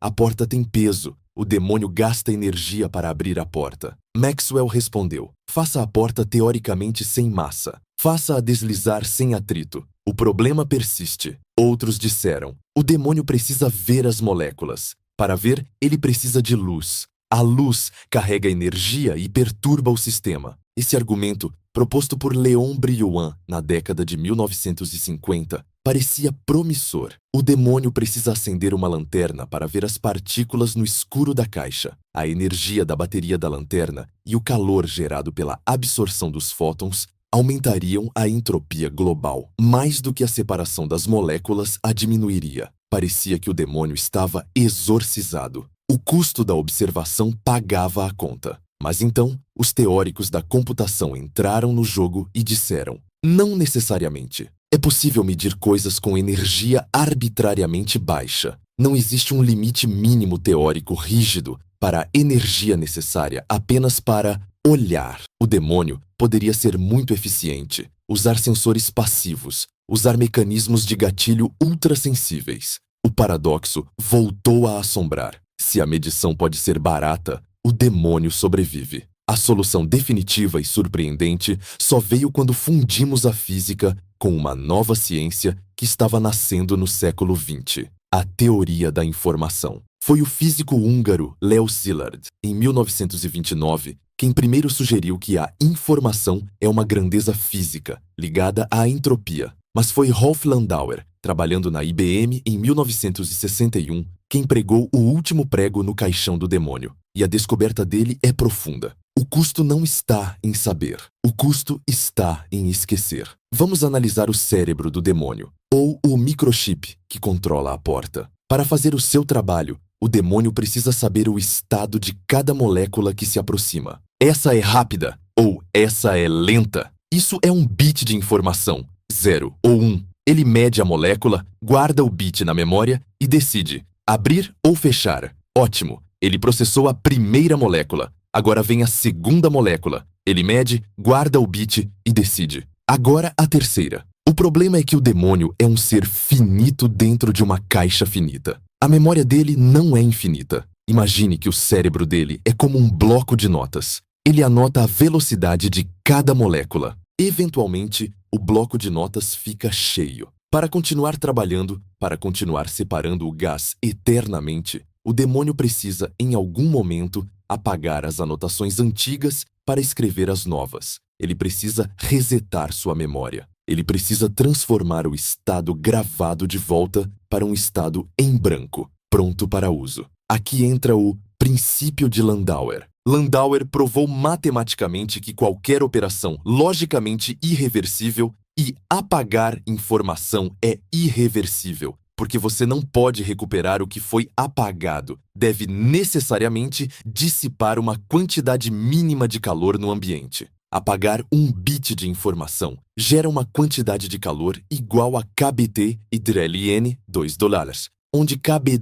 a porta tem peso. O demônio gasta energia para abrir a porta. Maxwell respondeu: faça a porta teoricamente sem massa. Faça-a deslizar sem atrito. O problema persiste. Outros disseram: o demônio precisa ver as moléculas. Para ver, ele precisa de luz. A luz carrega energia e perturba o sistema. Esse argumento, proposto por Léon Brillouin na década de 1950, parecia promissor. O demônio precisa acender uma lanterna para ver as partículas no escuro da caixa. A energia da bateria da lanterna e o calor gerado pela absorção dos fótons aumentariam a entropia global, mais do que a separação das moléculas a diminuiria. Parecia que o demônio estava exorcizado. O custo da observação pagava a conta. Mas então, os teóricos da computação entraram no jogo e disseram: não necessariamente. É possível medir coisas com energia arbitrariamente baixa. Não existe um limite mínimo teórico rígido para a energia necessária apenas para olhar. O demônio poderia ser muito eficiente, usar sensores passivos, usar mecanismos de gatilho ultrassensíveis. O paradoxo voltou a assombrar. Se a medição pode ser barata, o demônio sobrevive. A solução definitiva e surpreendente só veio quando fundimos a física com uma nova ciência que estava nascendo no século XX, a teoria da informação. Foi o físico húngaro Leo Szilard, em 1929, quem primeiro sugeriu que a informação é uma grandeza física, ligada à entropia. Mas foi Rolf Landauer, trabalhando na IBM em 1961, quem pregou o último prego no caixão do demônio. E a descoberta dele é profunda. O custo não está em saber. O custo está em esquecer. Vamos analisar o cérebro do demônio, ou o microchip que controla a porta. Para fazer o seu trabalho, o demônio precisa saber o estado de cada molécula que se aproxima. Essa é rápida ou essa é lenta. Isso é um bit de informação, 0 ou 1. Ele mede a molécula, guarda o bit na memória e decide abrir ou fechar. Ótimo, ele processou a primeira molécula. Agora vem a segunda molécula. Ele mede, guarda o bit e decide. Agora a terceira. O problema é que o demônio é um ser finito dentro de uma caixa finita. A memória dele não é infinita. Imagine que o cérebro dele é como um bloco de notas. Ele anota a velocidade de cada molécula. Eventualmente, o bloco de notas fica cheio. Para continuar trabalhando, para continuar separando o gás eternamente, o demônio precisa, em algum momento, apagar as anotações antigas para escrever as novas. Ele precisa resetar sua memória. Ele precisa transformar o estado gravado de volta para um estado em branco, pronto para uso. Aqui entra o princípio de Landauer. Landauer provou matematicamente que qualquer operação logicamente irreversível e apagar informação é irreversível, porque você não pode recuperar o que foi apagado. Deve necessariamente dissipar uma quantidade mínima de calor no ambiente. Apagar um bit de informação gera uma quantidade de calor igual a kBt × 2 dólares, onde kB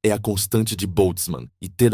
é a constante de Boltzmann e T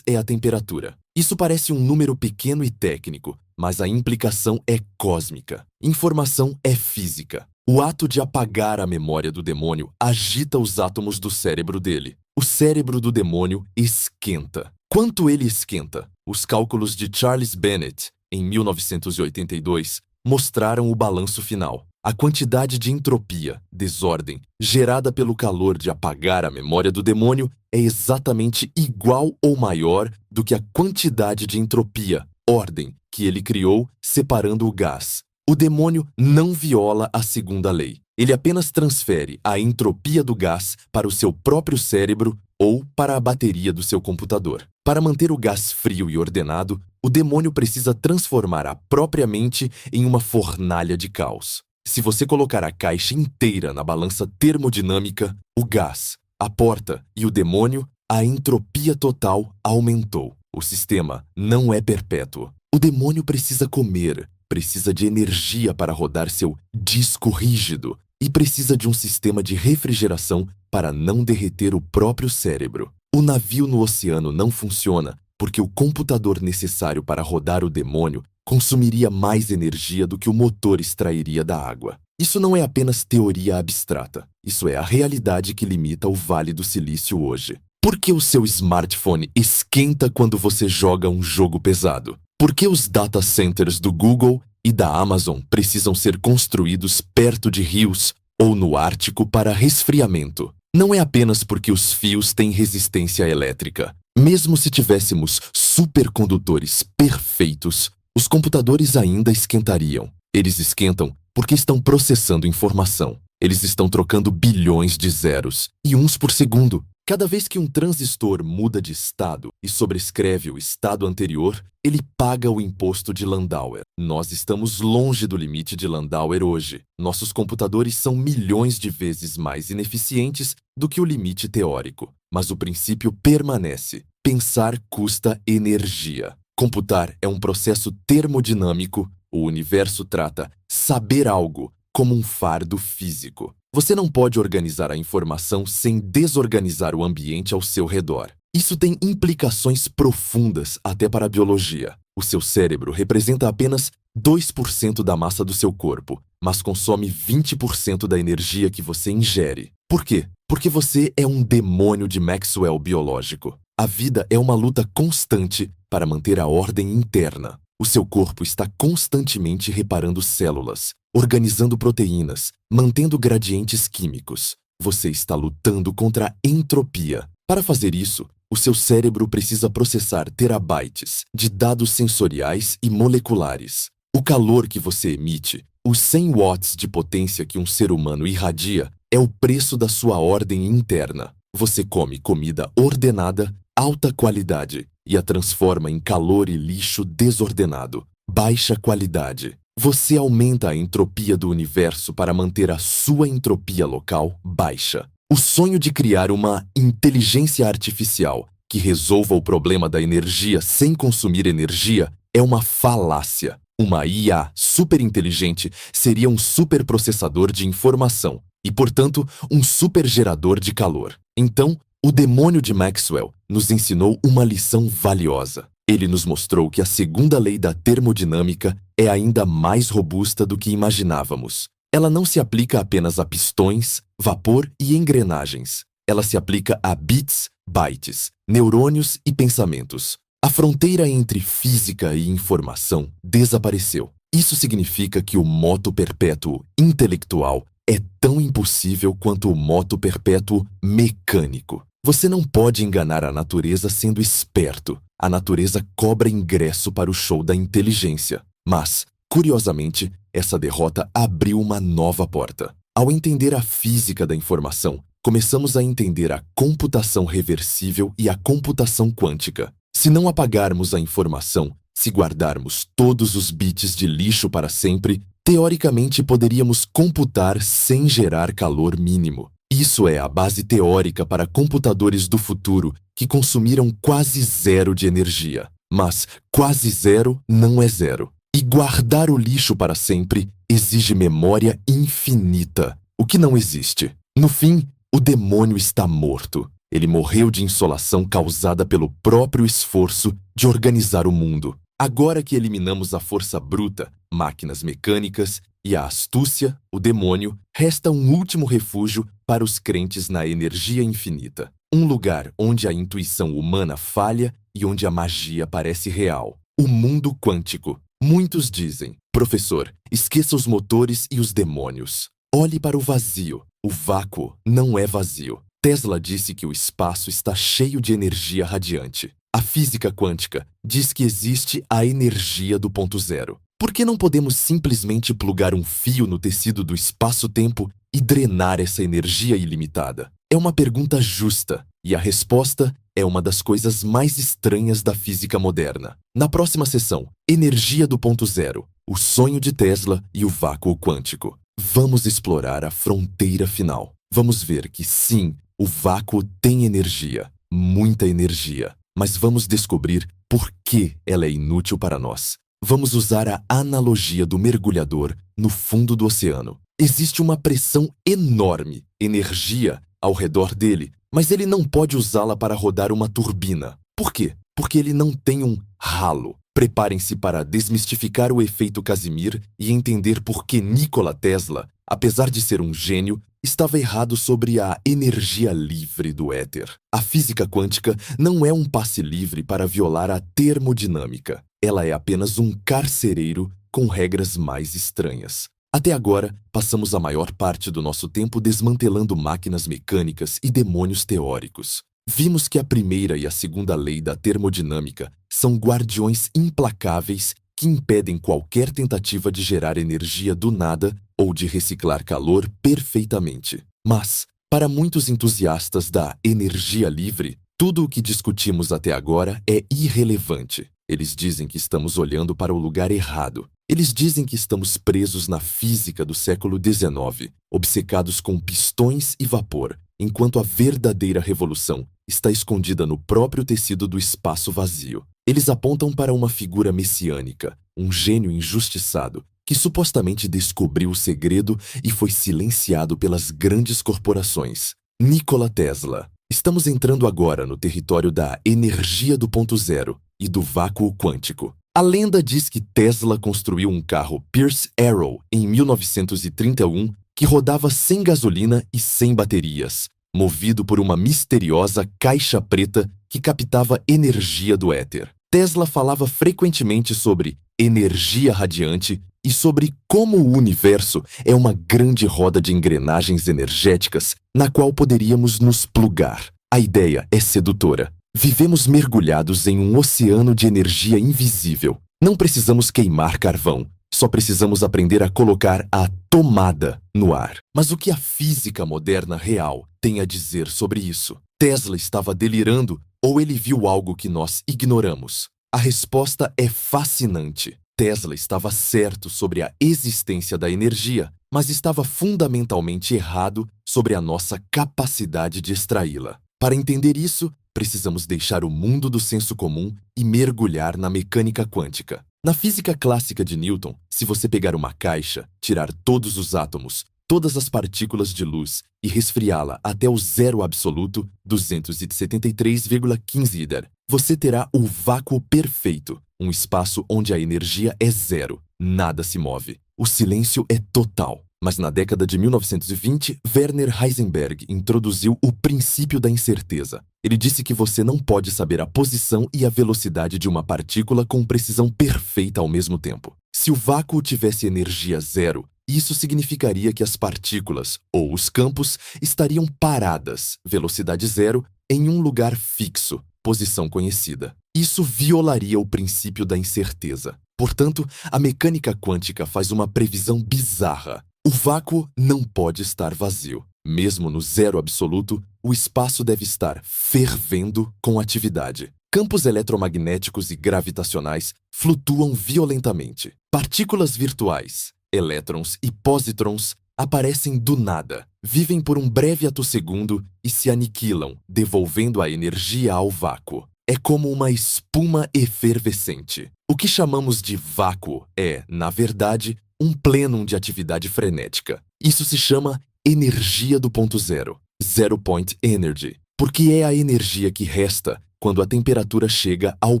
é a temperatura. Isso parece um número pequeno e técnico, mas a implicação é cósmica. Informação é física. O ato de apagar a memória do demônio agita os átomos do cérebro dele. O cérebro do demônio esquenta. Quanto ele esquenta? Os cálculos de Charles Bennett, em 1982, mostraram o balanço final. A quantidade de entropia, desordem, gerada pelo calor de apagar a memória do demônio é exatamente igual ou maior do que a quantidade de entropia, ordem, que ele criou separando o gás. O demônio não viola a segunda lei. Ele apenas transfere a entropia do gás para o seu próprio cérebro ou para a bateria do seu computador. Para manter o gás frio e ordenado, o demônio precisa transformar a própria mente em uma fornalha de caos. Se você colocar a caixa inteira na balança termodinâmica, o gás, a porta e o demônio, a entropia total aumentou. O sistema não é perpétuo. O demônio precisa comer, precisa de energia para rodar seu disco rígido e precisa de um sistema de refrigeração para não derreter o próprio cérebro. O navio no oceano não funciona porque o computador necessário para rodar o demônio consumiria mais energia do que o motor extrairia da água. Isso não é apenas teoria abstrata. Isso é a realidade que limita o Vale do Silício hoje. Por que o seu smartphone esquenta quando você joga um jogo pesado? Por que os data centers do Google e da Amazon precisam ser construídos perto de rios ou no Ártico para resfriamento? Não é apenas porque os fios têm resistência elétrica. Mesmo se tivéssemos supercondutores perfeitos, os computadores ainda esquentariam. Eles esquentam porque estão processando informação. Eles estão trocando bilhões de zeros e uns por segundo. Cada vez que um transistor muda de estado e sobrescreve o estado anterior, ele paga o imposto de Landauer. Nós estamos longe do limite de Landauer hoje. Nossos computadores são milhões de vezes mais ineficientes do que o limite teórico. Mas o princípio permanece. Pensar custa energia. Computar é um processo termodinâmico. O universo trata saber algo como um fardo físico. Você não pode organizar a informação sem desorganizar o ambiente ao seu redor. Isso tem implicações profundas até para a biologia. O seu cérebro representa apenas 2% da massa do seu corpo, mas consome 20% da energia que você ingere. Por quê? Porque você é um demônio de Maxwell biológico. A vida é uma luta constante para manter a ordem interna. O seu corpo está constantemente reparando células, organizando proteínas, mantendo gradientes químicos. Você está lutando contra a entropia. Para fazer isso, o seu cérebro precisa processar terabytes de dados sensoriais e moleculares. O calor que você emite, os 100 watts de potência que um ser humano irradia, é o preço da sua ordem interna. Você come comida ordenada, alta qualidade, e a transforma em calor e lixo desordenado, baixa qualidade. Você aumenta a entropia do universo para manter a sua entropia local baixa. O sonho de criar uma inteligência artificial que resolva o problema da energia sem consumir energia é uma falácia. Uma IA superinteligente seria um superprocessador de informação e, portanto, um supergerador de calor. Então, o demônio de Maxwell nos ensinou uma lição valiosa. Ele nos mostrou que a segunda lei da termodinâmica é ainda mais robusta do que imaginávamos. Ela não se aplica apenas a pistões, vapor e engrenagens. Ela se aplica a bits, bytes, neurônios e pensamentos. A fronteira entre física e informação desapareceu. Isso significa que o moto perpétuo intelectual é tão impossível quanto o moto perpétuo mecânico. Você não pode enganar a natureza sendo esperto. A natureza cobra ingresso para o show da inteligência. Mas, curiosamente, essa derrota abriu uma nova porta. Ao entender a física da informação, começamos a entender a computação reversível e a computação quântica. Se não apagarmos a informação, se guardarmos todos os bits de lixo para sempre, teoricamente poderíamos computar sem gerar calor mínimo. Isso é a base teórica para computadores do futuro que consumiram quase zero de energia. Mas quase zero não é zero. E guardar o lixo para sempre exige memória infinita, o que não existe. No fim, o demônio está morto. Ele morreu de insolação causada pelo próprio esforço de organizar o mundo. Agora que eliminamos a força bruta, máquinas mecânicas e a astúcia, o demônio, resta um último refúgio para os crentes na energia infinita. Um lugar onde a intuição humana falha e onde a magia parece real. O mundo quântico. Muitos dizem, professor, esqueça os motores e os demônios. Olhe para o vazio. O vácuo não é vazio. Tesla disse que o espaço está cheio de energia radiante. A física quântica diz que existe a energia do ponto zero. Por que não podemos simplesmente plugar um fio no tecido do espaço-tempo e drenar essa energia ilimitada? É uma pergunta justa, e a resposta é uma das coisas mais estranhas da física moderna. Na próxima sessão, Energia do ponto zero, o sonho de Tesla e o vácuo quântico. Vamos explorar a fronteira final. Vamos ver que sim, o vácuo tem energia, muita energia, mas vamos descobrir por que ela é inútil para nós. Vamos usar a analogia do mergulhador no fundo do oceano. Existe uma pressão enorme, energia, ao redor dele, mas ele não pode usá-la para rodar uma turbina. Por quê? Porque ele não tem um ralo. Preparem-se para desmistificar o efeito Casimir e entender por que Nikola Tesla, apesar de ser um gênio, estava errado sobre a energia livre do éter. A física quântica não é um passe livre para violar a termodinâmica. Ela é apenas um carcereiro com regras mais estranhas. Até agora, passamos a maior parte do nosso tempo desmantelando máquinas mecânicas e demônios teóricos. Vimos que a primeira e a segunda lei da termodinâmica são guardiões implacáveis que impedem qualquer tentativa de gerar energia do nada ou de reciclar calor perfeitamente. Mas, para muitos entusiastas da energia livre, tudo o que discutimos até agora é irrelevante. Eles dizem que estamos olhando para o lugar errado. Eles dizem que estamos presos na física do século XIX, obcecados com pistões e vapor, enquanto a verdadeira revolução está escondida no próprio tecido do espaço vazio. Eles apontam para uma figura messiânica, um gênio injustiçado, que supostamente descobriu o segredo e foi silenciado pelas grandes corporações. Nikola Tesla. Estamos entrando agora no território da energia do ponto zero e do vácuo quântico. A lenda diz que Tesla construiu um carro Pierce Arrow em 1931 que rodava sem gasolina e sem baterias, movido por uma misteriosa caixa preta que captava energia do éter. Tesla falava frequentemente sobre energia radiante e sobre como o universo é uma grande roda de engrenagens energéticas na qual poderíamos nos plugar. A ideia é sedutora. Vivemos mergulhados em um oceano de energia invisível. Não precisamos queimar carvão, só precisamos aprender a colocar a tomada no ar. Mas o que a física moderna real tem a dizer sobre isso? Tesla estava delirando ou ele viu algo que nós ignoramos? A resposta é fascinante. Tesla estava certo sobre a existência da energia, mas estava fundamentalmente errado sobre a nossa capacidade de extraí-la. Para entender isso, precisamos deixar o mundo do senso comum e mergulhar na mecânica quântica. Na física clássica de Newton, se você pegar uma caixa, tirar todos os átomos, todas as partículas de luz e resfriá-la até o zero absoluto, 273,15 IDER, você terá o vácuo perfeito, um espaço onde a energia é zero, nada se move. O silêncio é total. Mas na década de 1920, Werner Heisenberg introduziu o princípio da incerteza. Ele disse que você não pode saber a posição e a velocidade de uma partícula com precisão perfeita ao mesmo tempo. Se o vácuo tivesse energia zero, Isso significaria que as partículas, ou os campos, estariam paradas, velocidade zero, em um lugar fixo, posição conhecida. Isso violaria o princípio da incerteza. Portanto, a mecânica quântica faz uma previsão bizarra. O vácuo não pode estar vazio. Mesmo no zero absoluto, o espaço deve estar fervendo com atividade. Campos eletromagnéticos e gravitacionais flutuam violentamente. Partículas virtuais, elétrons e pósitrons, aparecem do nada, vivem por um breve atossegundo e se aniquilam, devolvendo a energia ao vácuo. É como uma espuma efervescente. O que chamamos de vácuo é, na verdade, um plênum de atividade frenética. Isso se chama energia do ponto zero, zero point energy, porque é a energia que resta quando a temperatura chega ao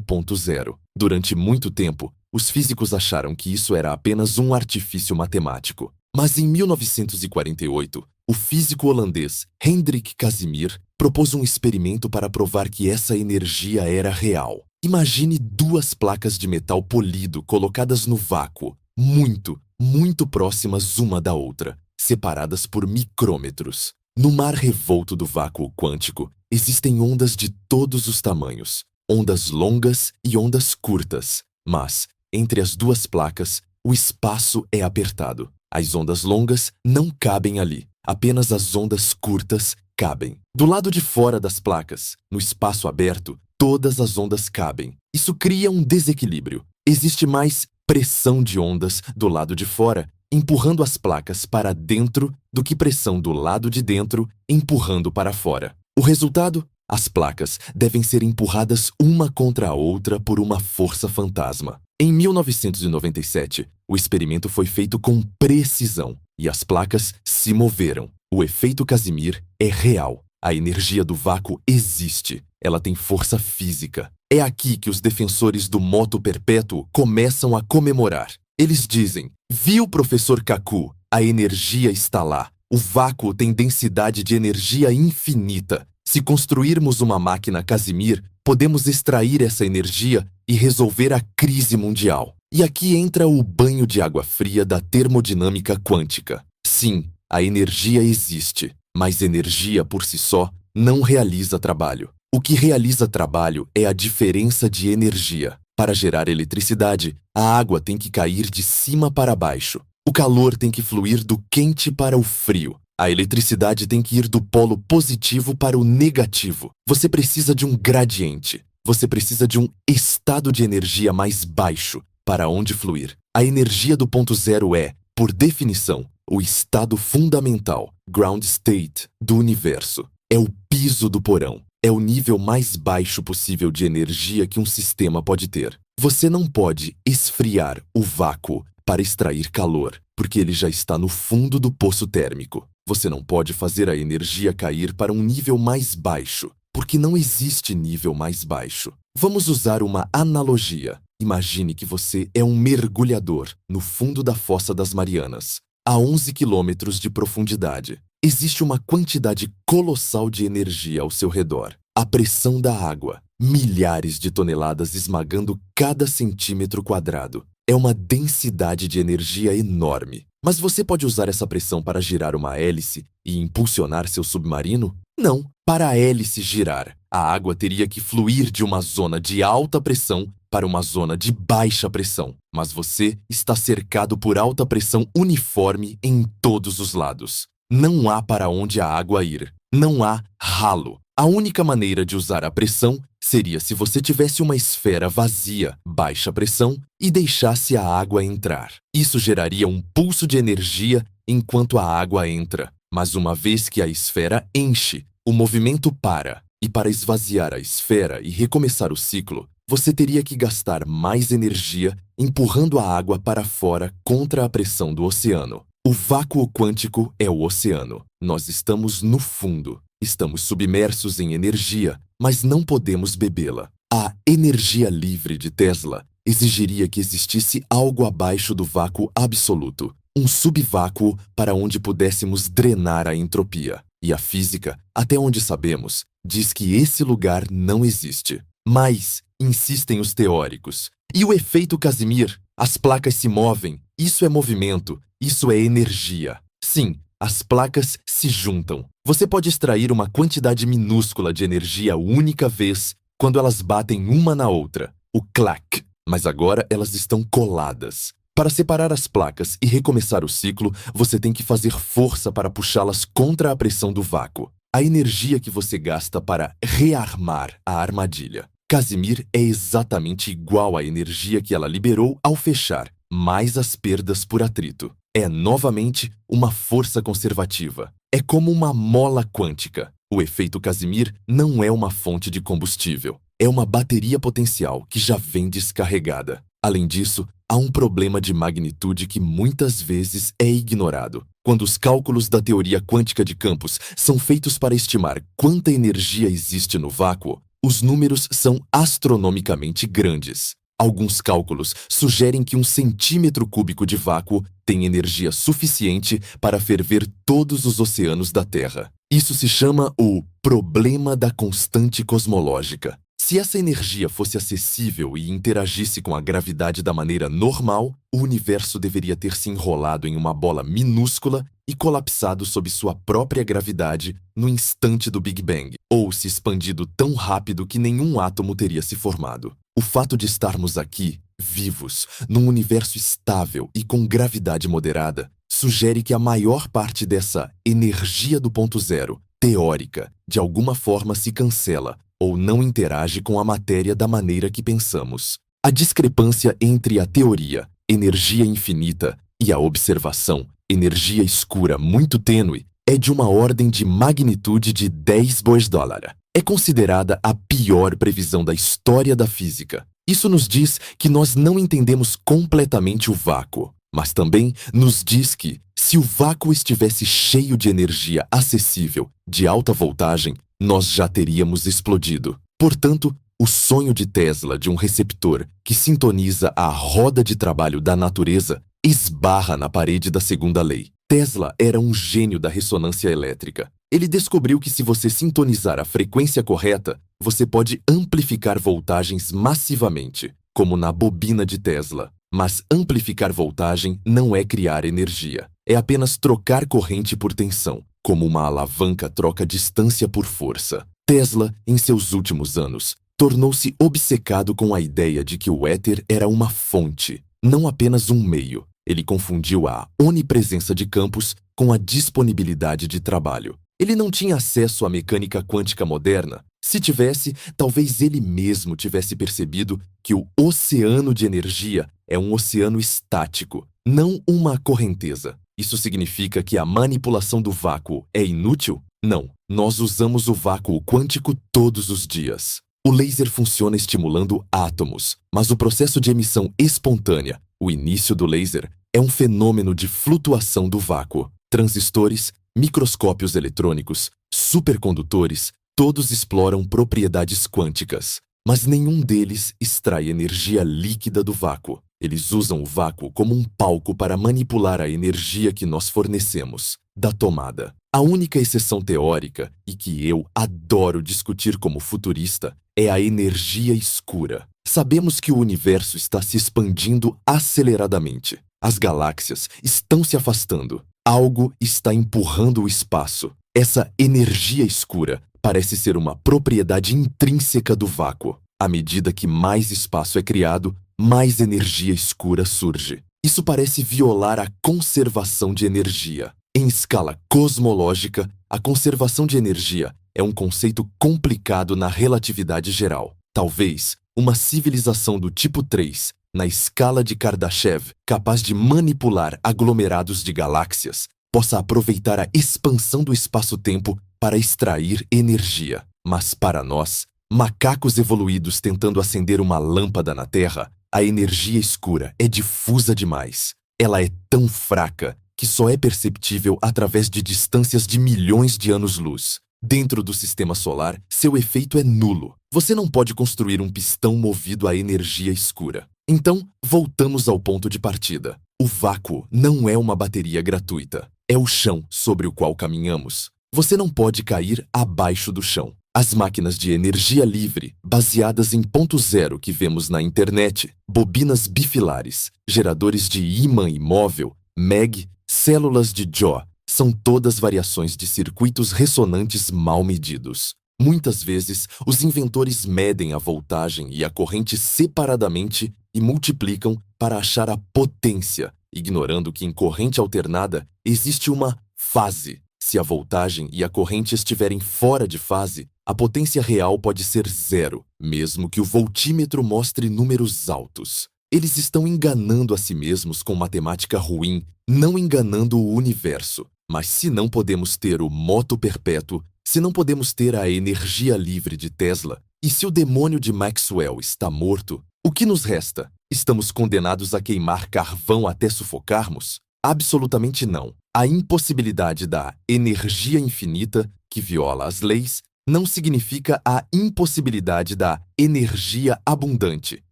ponto zero. Durante muito tempo, os físicos acharam que isso era apenas um artifício matemático. Mas em 1948, o físico holandês Hendrik Casimir propôs um experimento para provar que essa energia era real. Imagine duas placas de metal polido colocadas no vácuo, muito próximas uma da outra, separadas por micrômetros. No mar revolto do vácuo quântico, existem ondas de todos os tamanhos, ondas longas e ondas curtas, mas, entre as duas placas, o espaço é apertado. As ondas longas não cabem ali, apenas as ondas curtas cabem. Do lado de fora das placas, no espaço aberto, todas as ondas cabem. Isso cria um desequilíbrio. Existe mais pressão de ondas do lado de fora, empurrando as placas para dentro, do que pressão do lado de dentro, empurrando para fora. O resultado? As placas devem ser empurradas uma contra a outra por uma força fantasma. Em 1997, o experimento foi feito com precisão e as placas se moveram. O efeito Casimir é real. A energia do vácuo existe. Ela tem força física. É aqui que os defensores do moto perpétuo começam a comemorar. Eles dizem: viu, professor Kaku? A energia está lá. O vácuo tem densidade de energia infinita. Se construirmos uma máquina Casimir, podemos extrair essa energia e resolver a crise mundial. E aqui entra o banho de água fria da termodinâmica quântica. Sim, a energia existe, mas energia por si só não realiza trabalho. O que realiza trabalho é a diferença de energia. Para gerar eletricidade, a água tem que cair de cima para baixo. O calor tem que fluir do quente para o frio. A eletricidade tem que ir do polo positivo para o negativo. Você precisa de um gradiente. Você precisa de um estado de energia mais baixo para onde fluir. A energia do ponto zero é, por definição, o estado fundamental, ground state, do universo. É o piso do porão. É o nível mais baixo possível de energia que um sistema pode ter. Você não pode esfriar o vácuo para extrair calor, porque ele já está no fundo do poço térmico. Você não pode fazer a energia cair para um nível mais baixo, porque não existe nível mais baixo. Vamos usar uma analogia. Imagine que você é um mergulhador no fundo da Fossa das Marianas, a 11 quilômetros de profundidade. Existe uma quantidade colossal de energia ao seu redor. A pressão da água, milhares de toneladas esmagando cada centímetro quadrado. É uma densidade de energia enorme. Mas você pode usar essa pressão para girar uma hélice e impulsionar seu submarino? Não. Para a hélice girar, a água teria que fluir de uma zona de alta pressão para uma zona de baixa pressão. Mas você está cercado por alta pressão uniforme em todos os lados. Não há para onde a água ir. Não há ralo. A única maneira de usar a pressão seria se você tivesse uma esfera vazia, baixa pressão, e deixasse a água entrar. Isso geraria um pulso de energia enquanto a água entra. Mas uma vez que a esfera enche, o movimento para. E para esvaziar a esfera e recomeçar o ciclo, você teria que gastar mais energia empurrando a água para fora contra a pressão do oceano. O vácuo quântico é o oceano. Nós estamos no fundo. Estamos submersos em energia, mas não podemos bebê-la. A energia livre de Tesla exigiria que existisse algo abaixo do vácuo absoluto, um subvácuo para onde pudéssemos drenar a entropia. E a física, até onde sabemos, diz que esse lugar não existe. Mas, insistem os teóricos, e o efeito Casimir? As placas se movem, isso é movimento, isso é energia. Sim, as placas se juntam. Você pode extrair uma quantidade minúscula de energia única vez quando elas batem uma na outra, o clack. Mas agora elas estão coladas. Para separar as placas e recomeçar o ciclo, você tem que fazer força para puxá-las contra a pressão do vácuo. A energia que você gasta para rearmar a armadilha. Casimir é exatamente igual à energia que ela liberou ao fechar, mais as perdas por atrito. É novamente uma força conservativa. É como uma mola quântica. O efeito Casimir não é uma fonte de combustível. É uma bateria potencial que já vem descarregada. Além disso, há um problema de magnitude que muitas vezes é ignorado. Quando os cálculos da teoria quântica de campos são feitos para estimar quanta energia existe no vácuo, os números são astronomicamente grandes. Alguns cálculos sugerem que 1 centímetro cúbico de vácuo tem energia suficiente para ferver todos os oceanos da Terra. Isso se chama o problema da constante cosmológica. Se essa energia fosse acessível e interagisse com a gravidade da maneira normal, o universo deveria ter se enrolado em uma bola minúscula e colapsado sob sua própria gravidade no instante do Big Bang, ou se expandido tão rápido que nenhum átomo teria se formado. O fato de estarmos aqui, vivos, num universo estável e com gravidade moderada, sugere que a maior parte dessa energia do ponto zero, teórica, de alguma forma se cancela ou não interage com a matéria da maneira que pensamos. A discrepância entre a teoria, energia infinita, e a observação, energia escura muito tênue, é de uma ordem de magnitude de 10 $. É considerada a pior previsão da história da física. Isso nos diz que nós não entendemos completamente o vácuo, mas também nos diz que, se o vácuo estivesse cheio de energia acessível, de alta voltagem, nós já teríamos explodido. Portanto, o sonho de Tesla de um receptor que sintoniza a roda de trabalho da natureza esbarra na parede da segunda lei. Tesla era um gênio da ressonância elétrica. Ele descobriu que se você sintonizar a frequência correta, você pode amplificar voltagens massivamente, como na bobina de Tesla. Mas amplificar voltagem não é criar energia. É apenas trocar corrente por tensão, como uma alavanca troca distância por força. Tesla, em seus últimos anos, tornou-se obcecado com a ideia de que o éter era uma fonte, não apenas um meio. Ele confundiu a onipresença de campos com a disponibilidade de trabalho. Ele não tinha acesso à mecânica quântica moderna. Se tivesse, talvez ele mesmo tivesse percebido que o oceano de energia é um oceano estático, não uma correnteza. Isso significa que a manipulação do vácuo é inútil? Não. Nós usamos o vácuo quântico todos os dias. O laser funciona estimulando átomos, mas o processo de emissão espontânea, o início do laser, é um fenômeno de flutuação do vácuo. Transistores, microscópios eletrônicos, supercondutores, todos exploram propriedades quânticas, mas nenhum deles extrai energia líquida do vácuo. Eles usam o vácuo como um palco para manipular a energia que nós fornecemos, da tomada. A única exceção teórica, e que eu adoro discutir como futurista, é a energia escura. Sabemos que o universo está se expandindo aceleradamente. As galáxias estão se afastando. Algo está empurrando o espaço. Essa energia escura parece ser uma propriedade intrínseca do vácuo. À medida que mais espaço é criado, mais energia escura surge. Isso parece violar a conservação de energia. Em escala cosmológica, a conservação de energia é um conceito complicado na relatividade geral. Talvez uma civilização do tipo 3, na escala de Kardashev, capaz de manipular aglomerados de galáxias, possa aproveitar a expansão do espaço-tempo para extrair energia. Mas para nós, macacos evoluídos tentando acender uma lâmpada na Terra, a energia escura é difusa demais. Ela é tão fraca que só é perceptível através de distâncias de milhões de anos-luz. Dentro do sistema solar, seu efeito é nulo. Você não pode construir um pistão movido a energia escura. Então, voltamos ao ponto de partida. O vácuo não é uma bateria gratuita. É o chão sobre o qual caminhamos. Você não pode cair abaixo do chão. As máquinas de energia livre, baseadas em ponto zero que vemos na internet, bobinas bifilares, geradores de ímã imóvel, MEG, células de Joule, são todas variações de circuitos ressonantes mal medidos. Muitas vezes, os inventores medem a voltagem e a corrente separadamente e multiplicam para achar a potência, ignorando que em corrente alternada existe uma fase. Se a voltagem e a corrente estiverem fora de fase, a potência real pode ser zero, mesmo que o voltímetro mostre números altos. Eles estão enganando a si mesmos com matemática ruim, não enganando o universo. Mas se não podemos ter o moto perpétuo, se não podemos ter a energia livre de Tesla, e se o demônio de Maxwell está morto, o que nos resta? Estamos condenados a queimar carvão até sufocarmos? Absolutamente não. A impossibilidade da energia infinita, que viola as leis, não significa a impossibilidade da energia abundante,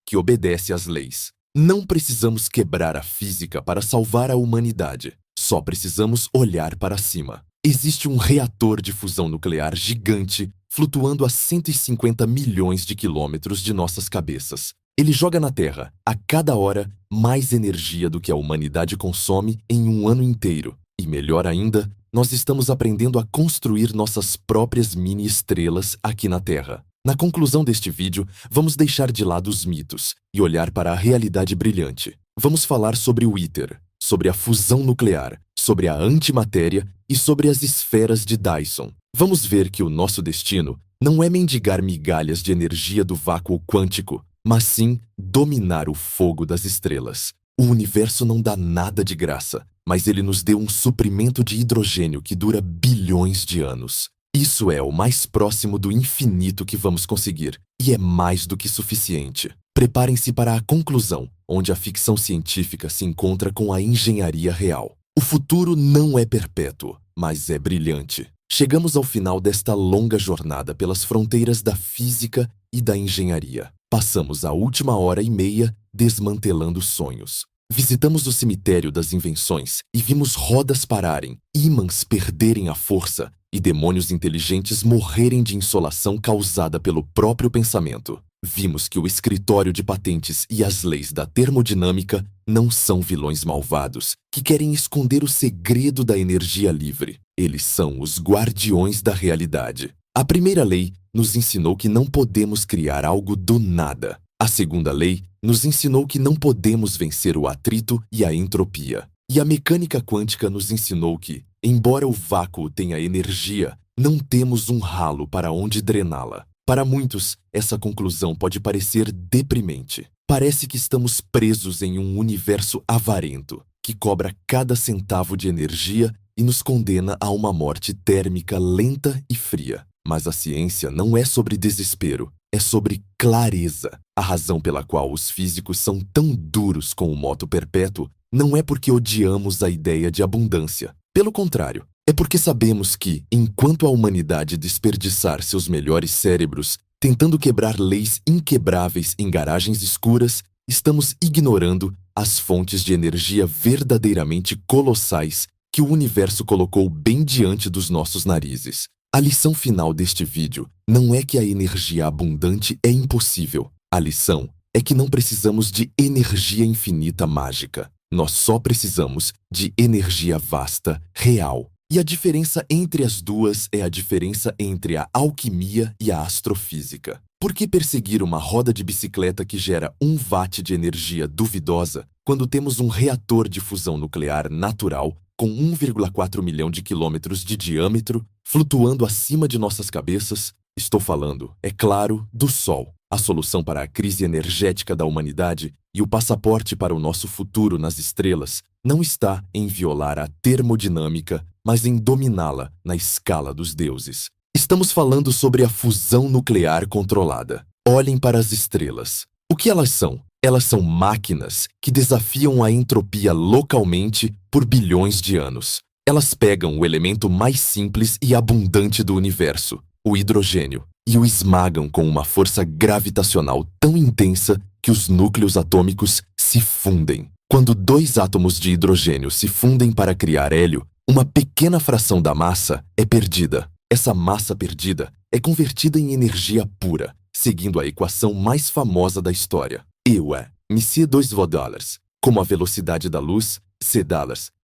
que obedece às leis. Não precisamos quebrar a física para salvar a humanidade. Só precisamos olhar para cima. Existe um reator de fusão nuclear gigante flutuando a 150 milhões de quilômetros de nossas cabeças. Ele joga na Terra, a cada hora, mais energia do que a humanidade consome em um ano inteiro. E melhor ainda, nós estamos aprendendo a construir nossas próprias mini-estrelas aqui na Terra. Na conclusão deste vídeo, vamos deixar de lado os mitos e olhar para a realidade brilhante. Vamos falar sobre o ITER, sobre a fusão nuclear, sobre a antimatéria e sobre as esferas de Dyson. Vamos ver que o nosso destino não é mendigar migalhas de energia do vácuo quântico, mas sim dominar o fogo das estrelas. O universo não dá nada de graça, mas ele nos deu um suprimento de hidrogênio que dura bilhões de anos. Isso é o mais próximo do infinito que vamos conseguir, e é mais do que suficiente. Preparem-se para a conclusão, onde a ficção científica se encontra com a engenharia real. O futuro não é perpétuo, mas é brilhante. Chegamos ao final desta longa jornada pelas fronteiras da física e da engenharia. Passamos a última hora e meia desmantelando sonhos. Visitamos o cemitério das invenções e vimos rodas pararem, ímãs perderem a força e demônios inteligentes morrerem de insolação causada pelo próprio pensamento. Vimos que o escritório de patentes e as leis da termodinâmica não são vilões malvados que querem esconder o segredo da energia livre. Eles são os guardiões da realidade. A primeira lei nos ensinou que não podemos criar algo do nada. A segunda lei nos ensinou que não podemos vencer o atrito e a entropia. E a mecânica quântica nos ensinou que, embora o vácuo tenha energia, não temos um ralo para onde drená-la. Para muitos, essa conclusão pode parecer deprimente. Parece que estamos presos em um universo avarento, que cobra cada centavo de energia e nos condena a uma morte térmica lenta e fria. Mas a ciência não é sobre desespero, é sobre clareza. A razão pela qual os físicos são tão duros com o moto perpétuo não é porque odiamos a ideia de abundância. Pelo contrário, é porque sabemos que, enquanto a humanidade desperdiçar seus melhores cérebros tentando quebrar leis inquebráveis em garagens escuras, estamos ignorando as fontes de energia verdadeiramente colossais que o universo colocou bem diante dos nossos narizes. A lição final deste vídeo não é que a energia abundante é impossível. A lição é que não precisamos de energia infinita mágica. Nós só precisamos de energia vasta, real. E a diferença entre as duas é a diferença entre a alquimia e a astrofísica. Por que perseguir uma roda de bicicleta que gera 1 watt de energia duvidosa quando temos um reator de fusão nuclear natural com 1,4 milhão de quilômetros de diâmetro, flutuando acima de nossas cabeças? Estou falando, é claro, do Sol. A solução para a crise energética da humanidade e o passaporte para o nosso futuro nas estrelas não está em violar a termodinâmica, mas em dominá-la na escala dos deuses. Estamos falando sobre a fusão nuclear controlada. Olhem para as estrelas. O que elas são? Elas são máquinas que desafiam a entropia localmente por bilhões de anos. Elas pegam o elemento mais simples e abundante do universo, o hidrogênio, e o esmagam com uma força gravitacional tão intensa que os núcleos atômicos se fundem. Quando 2 átomos de hidrogênio se fundem para criar hélio, uma pequena fração da massa é perdida. Essa massa perdida é convertida em energia pura, seguindo a equação mais famosa da história. E é mc2 como a velocidade da luz, c$,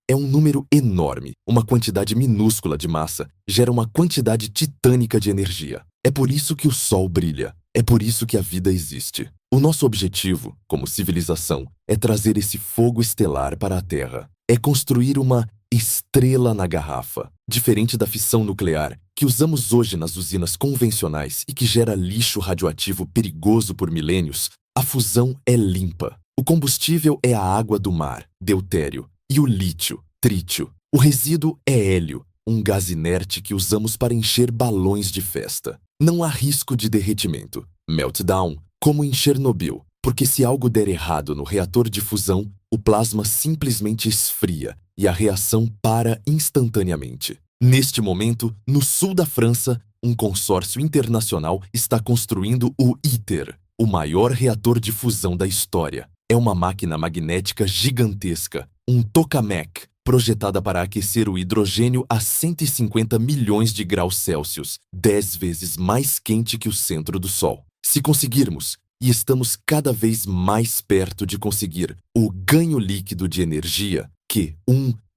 é um número enorme. Uma quantidade minúscula de massa gera uma quantidade titânica de energia. É por isso que o Sol brilha. É por isso que a vida existe. O nosso objetivo, como civilização, é trazer esse fogo estelar para a Terra. É construir uma estrela na garrafa, diferente da fissão nuclear que usamos hoje nas usinas convencionais e que gera lixo radioativo perigoso por milênios. A fusão é limpa. O combustível é a água do mar, deutério, e o lítio, trítio. O resíduo é hélio, um gás inerte que usamos para encher balões de festa. Não há risco de derretimento, meltdown, como em Chernobyl, porque se algo der errado no reator de fusão, o plasma simplesmente esfria e a reação para instantaneamente. Neste momento, no sul da França, um consórcio internacional está construindo o ITER, o maior reator de fusão da história. É uma máquina magnética gigantesca, um tokamak, projetada para aquecer o hidrogênio a 150 milhões de graus Celsius, 10 vezes mais quente que o centro do Sol. Se conseguirmos, e estamos cada vez mais perto de conseguir o ganho líquido de energia,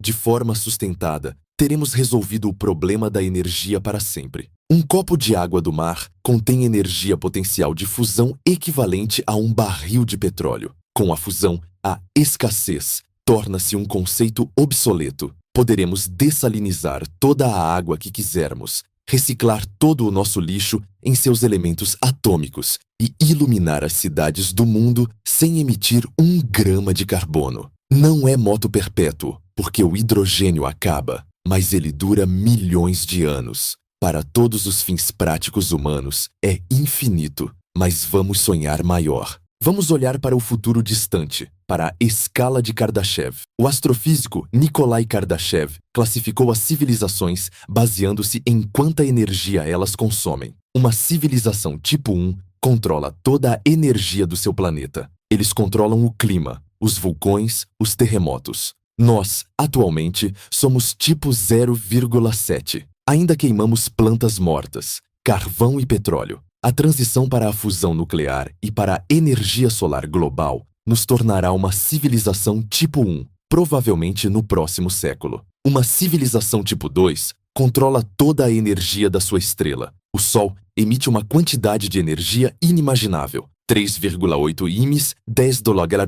de forma sustentada, teremos resolvido o problema da energia para sempre. Um copo de água do mar contém energia potencial de fusão equivalente a um barril de petróleo. Com a fusão, a escassez torna-se um conceito obsoleto. Poderemos dessalinizar toda a água que quisermos, reciclar todo o nosso lixo em seus elementos atômicos e iluminar as cidades do mundo sem emitir 1 grama de carbono. Não é moto perpétuo, porque o hidrogênio acaba, mas ele dura milhões de anos. Para todos os fins práticos humanos, é infinito, mas vamos sonhar maior. Vamos olhar para o futuro distante, para a escala de Kardashev. O astrofísico Nikolai Kardashev classificou as civilizações baseando-se em quanta energia elas consomem. Uma civilização tipo 1 controla toda a energia do seu planeta. Eles controlam o clima, os vulcões, os terremotos. Nós, atualmente, somos tipo 0,7. Ainda queimamos plantas mortas, carvão e petróleo. A transição para a fusão nuclear e para a energia solar global nos tornará uma civilização tipo 1, provavelmente no próximo século. Uma civilização tipo 2 controla toda a energia da sua estrela. O Sol emite uma quantidade de energia inimaginável, 3,8 imes 10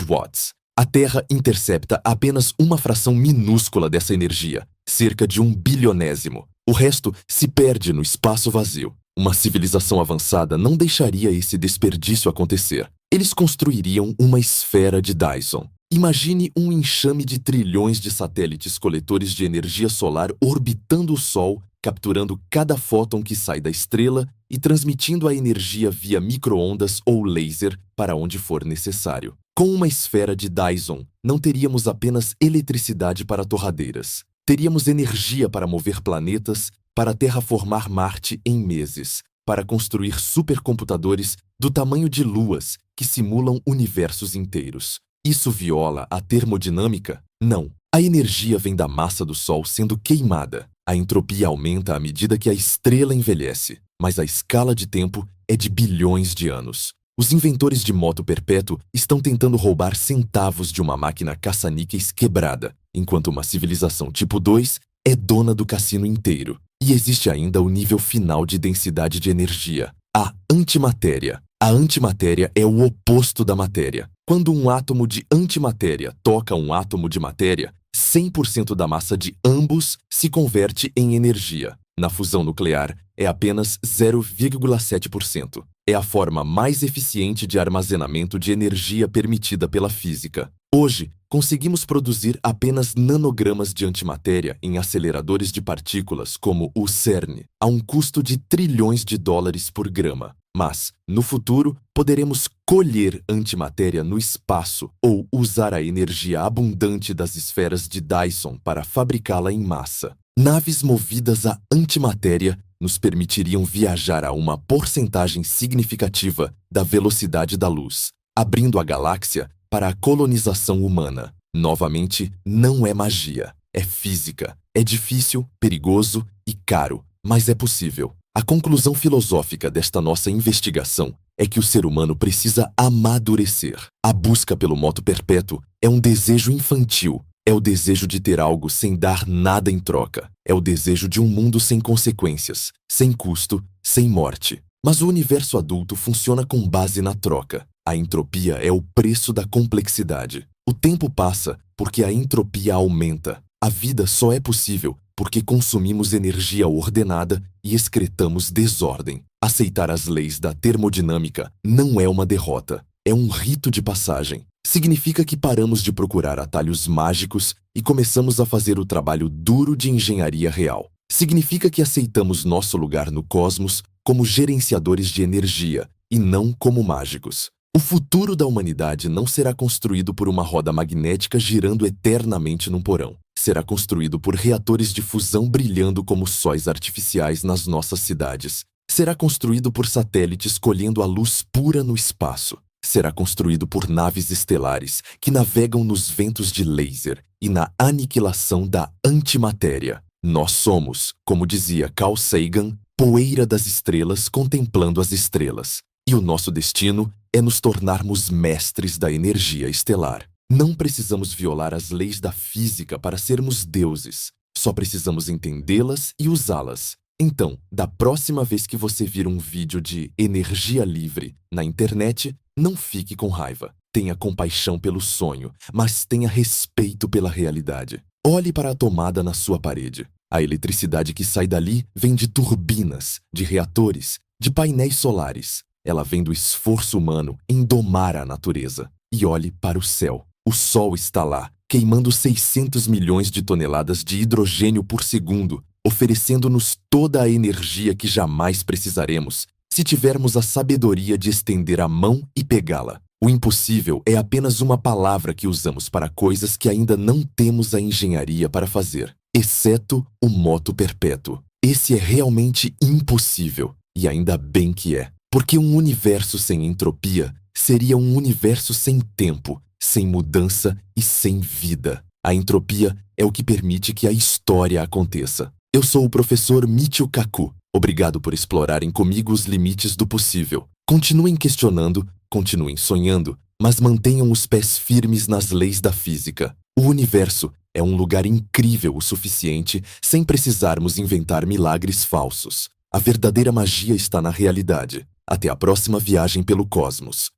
watts. A Terra intercepta apenas uma fração minúscula dessa energia, cerca de 1 bilionésimo. O resto se perde no espaço vazio. Uma civilização avançada não deixaria esse desperdício acontecer. Eles construiriam uma esfera de Dyson. Imagine um enxame de trilhões de satélites coletores de energia solar orbitando o Sol, capturando cada fóton que sai da estrela e transmitindo a energia via micro-ondas ou laser para onde for necessário. Com uma esfera de Dyson, não teríamos apenas eletricidade para torradeiras. Teríamos energia para mover planetas, para terraformar Marte em meses, para construir supercomputadores do tamanho de luas que simulam universos inteiros. Isso viola a termodinâmica? Não. A energia vem da massa do Sol sendo queimada. A entropia aumenta à medida que a estrela envelhece, mas a escala de tempo é de bilhões de anos. Os inventores de moto perpétuo estão tentando roubar centavos de uma máquina caça-níqueis quebrada, enquanto uma civilização tipo 2 é dona do cassino inteiro. E existe ainda o nível final de densidade de energia, a antimatéria. A antimatéria é o oposto da matéria. Quando um átomo de antimatéria toca um átomo de matéria, 100% da massa de ambos se converte em energia. Na fusão nuclear, é apenas 0,7%. É a forma mais eficiente de armazenamento de energia permitida pela física. Hoje, conseguimos produzir apenas nanogramas de antimatéria em aceleradores de partículas como o CERN, a um custo de trilhões de dólares por grama. Mas, no futuro, poderemos colher antimatéria no espaço ou usar a energia abundante das esferas de Dyson para fabricá-la em massa. Naves movidas a antimatéria nos permitiriam viajar a uma porcentagem significativa da velocidade da luz, abrindo a galáxia para a colonização humana. Novamente, não é magia, é física. É difícil, perigoso e caro, mas é possível. A conclusão filosófica desta nossa investigação é que o ser humano precisa amadurecer. A busca pelo moto perpétuo é um desejo infantil. É o desejo de ter algo sem dar nada em troca. É o desejo de um mundo sem consequências, sem custo, sem morte. Mas o universo adulto funciona com base na troca. A entropia é o preço da complexidade. O tempo passa porque a entropia aumenta. A vida só é possível porque consumimos energia ordenada e excretamos desordem. Aceitar as leis da termodinâmica não é uma derrota, é um rito de passagem. Significa que paramos de procurar atalhos mágicos e começamos a fazer o trabalho duro de engenharia real. Significa que aceitamos nosso lugar no cosmos como gerenciadores de energia e não como mágicos. O futuro da humanidade não será construído por uma roda magnética girando eternamente num porão. Será construído por reatores de fusão brilhando como sóis artificiais nas nossas cidades. Será construído por satélites colhendo a luz pura no espaço. Será construído por naves estelares que navegam nos ventos de laser e na aniquilação da antimatéria. Nós somos, como dizia Carl Sagan, poeira das estrelas contemplando as estrelas. E o nosso destino é nos tornarmos mestres da energia estelar. Não precisamos violar as leis da física para sermos deuses. Só precisamos entendê-las e usá-las. Então, da próxima vez que você vir um vídeo de energia livre na internet, não fique com raiva. Tenha compaixão pelo sonho, mas tenha respeito pela realidade. Olhe para a tomada na sua parede. A eletricidade que sai dali vem de turbinas, de reatores, de painéis solares. Ela vem do esforço humano em domar a natureza. E olhe para o céu. O Sol está lá, queimando 600 milhões de toneladas de hidrogênio por segundo, oferecendo-nos toda a energia que jamais precisaremos, se tivermos a sabedoria de estender a mão e pegá-la. O impossível é apenas uma palavra que usamos para coisas que ainda não temos a engenharia para fazer, exceto o moto perpétuo. Esse é realmente impossível, e ainda bem que é, porque um universo sem entropia seria um universo sem tempo, sem mudança e sem vida. A entropia é o que permite que a história aconteça. Eu sou o professor Michio Kaku. Obrigado por explorarem comigo os limites do possível. Continuem questionando, continuem sonhando, mas mantenham os pés firmes nas leis da física. O universo é um lugar incrível o suficiente sem precisarmos inventar milagres falsos. A verdadeira magia está na realidade. Até a próxima viagem pelo cosmos.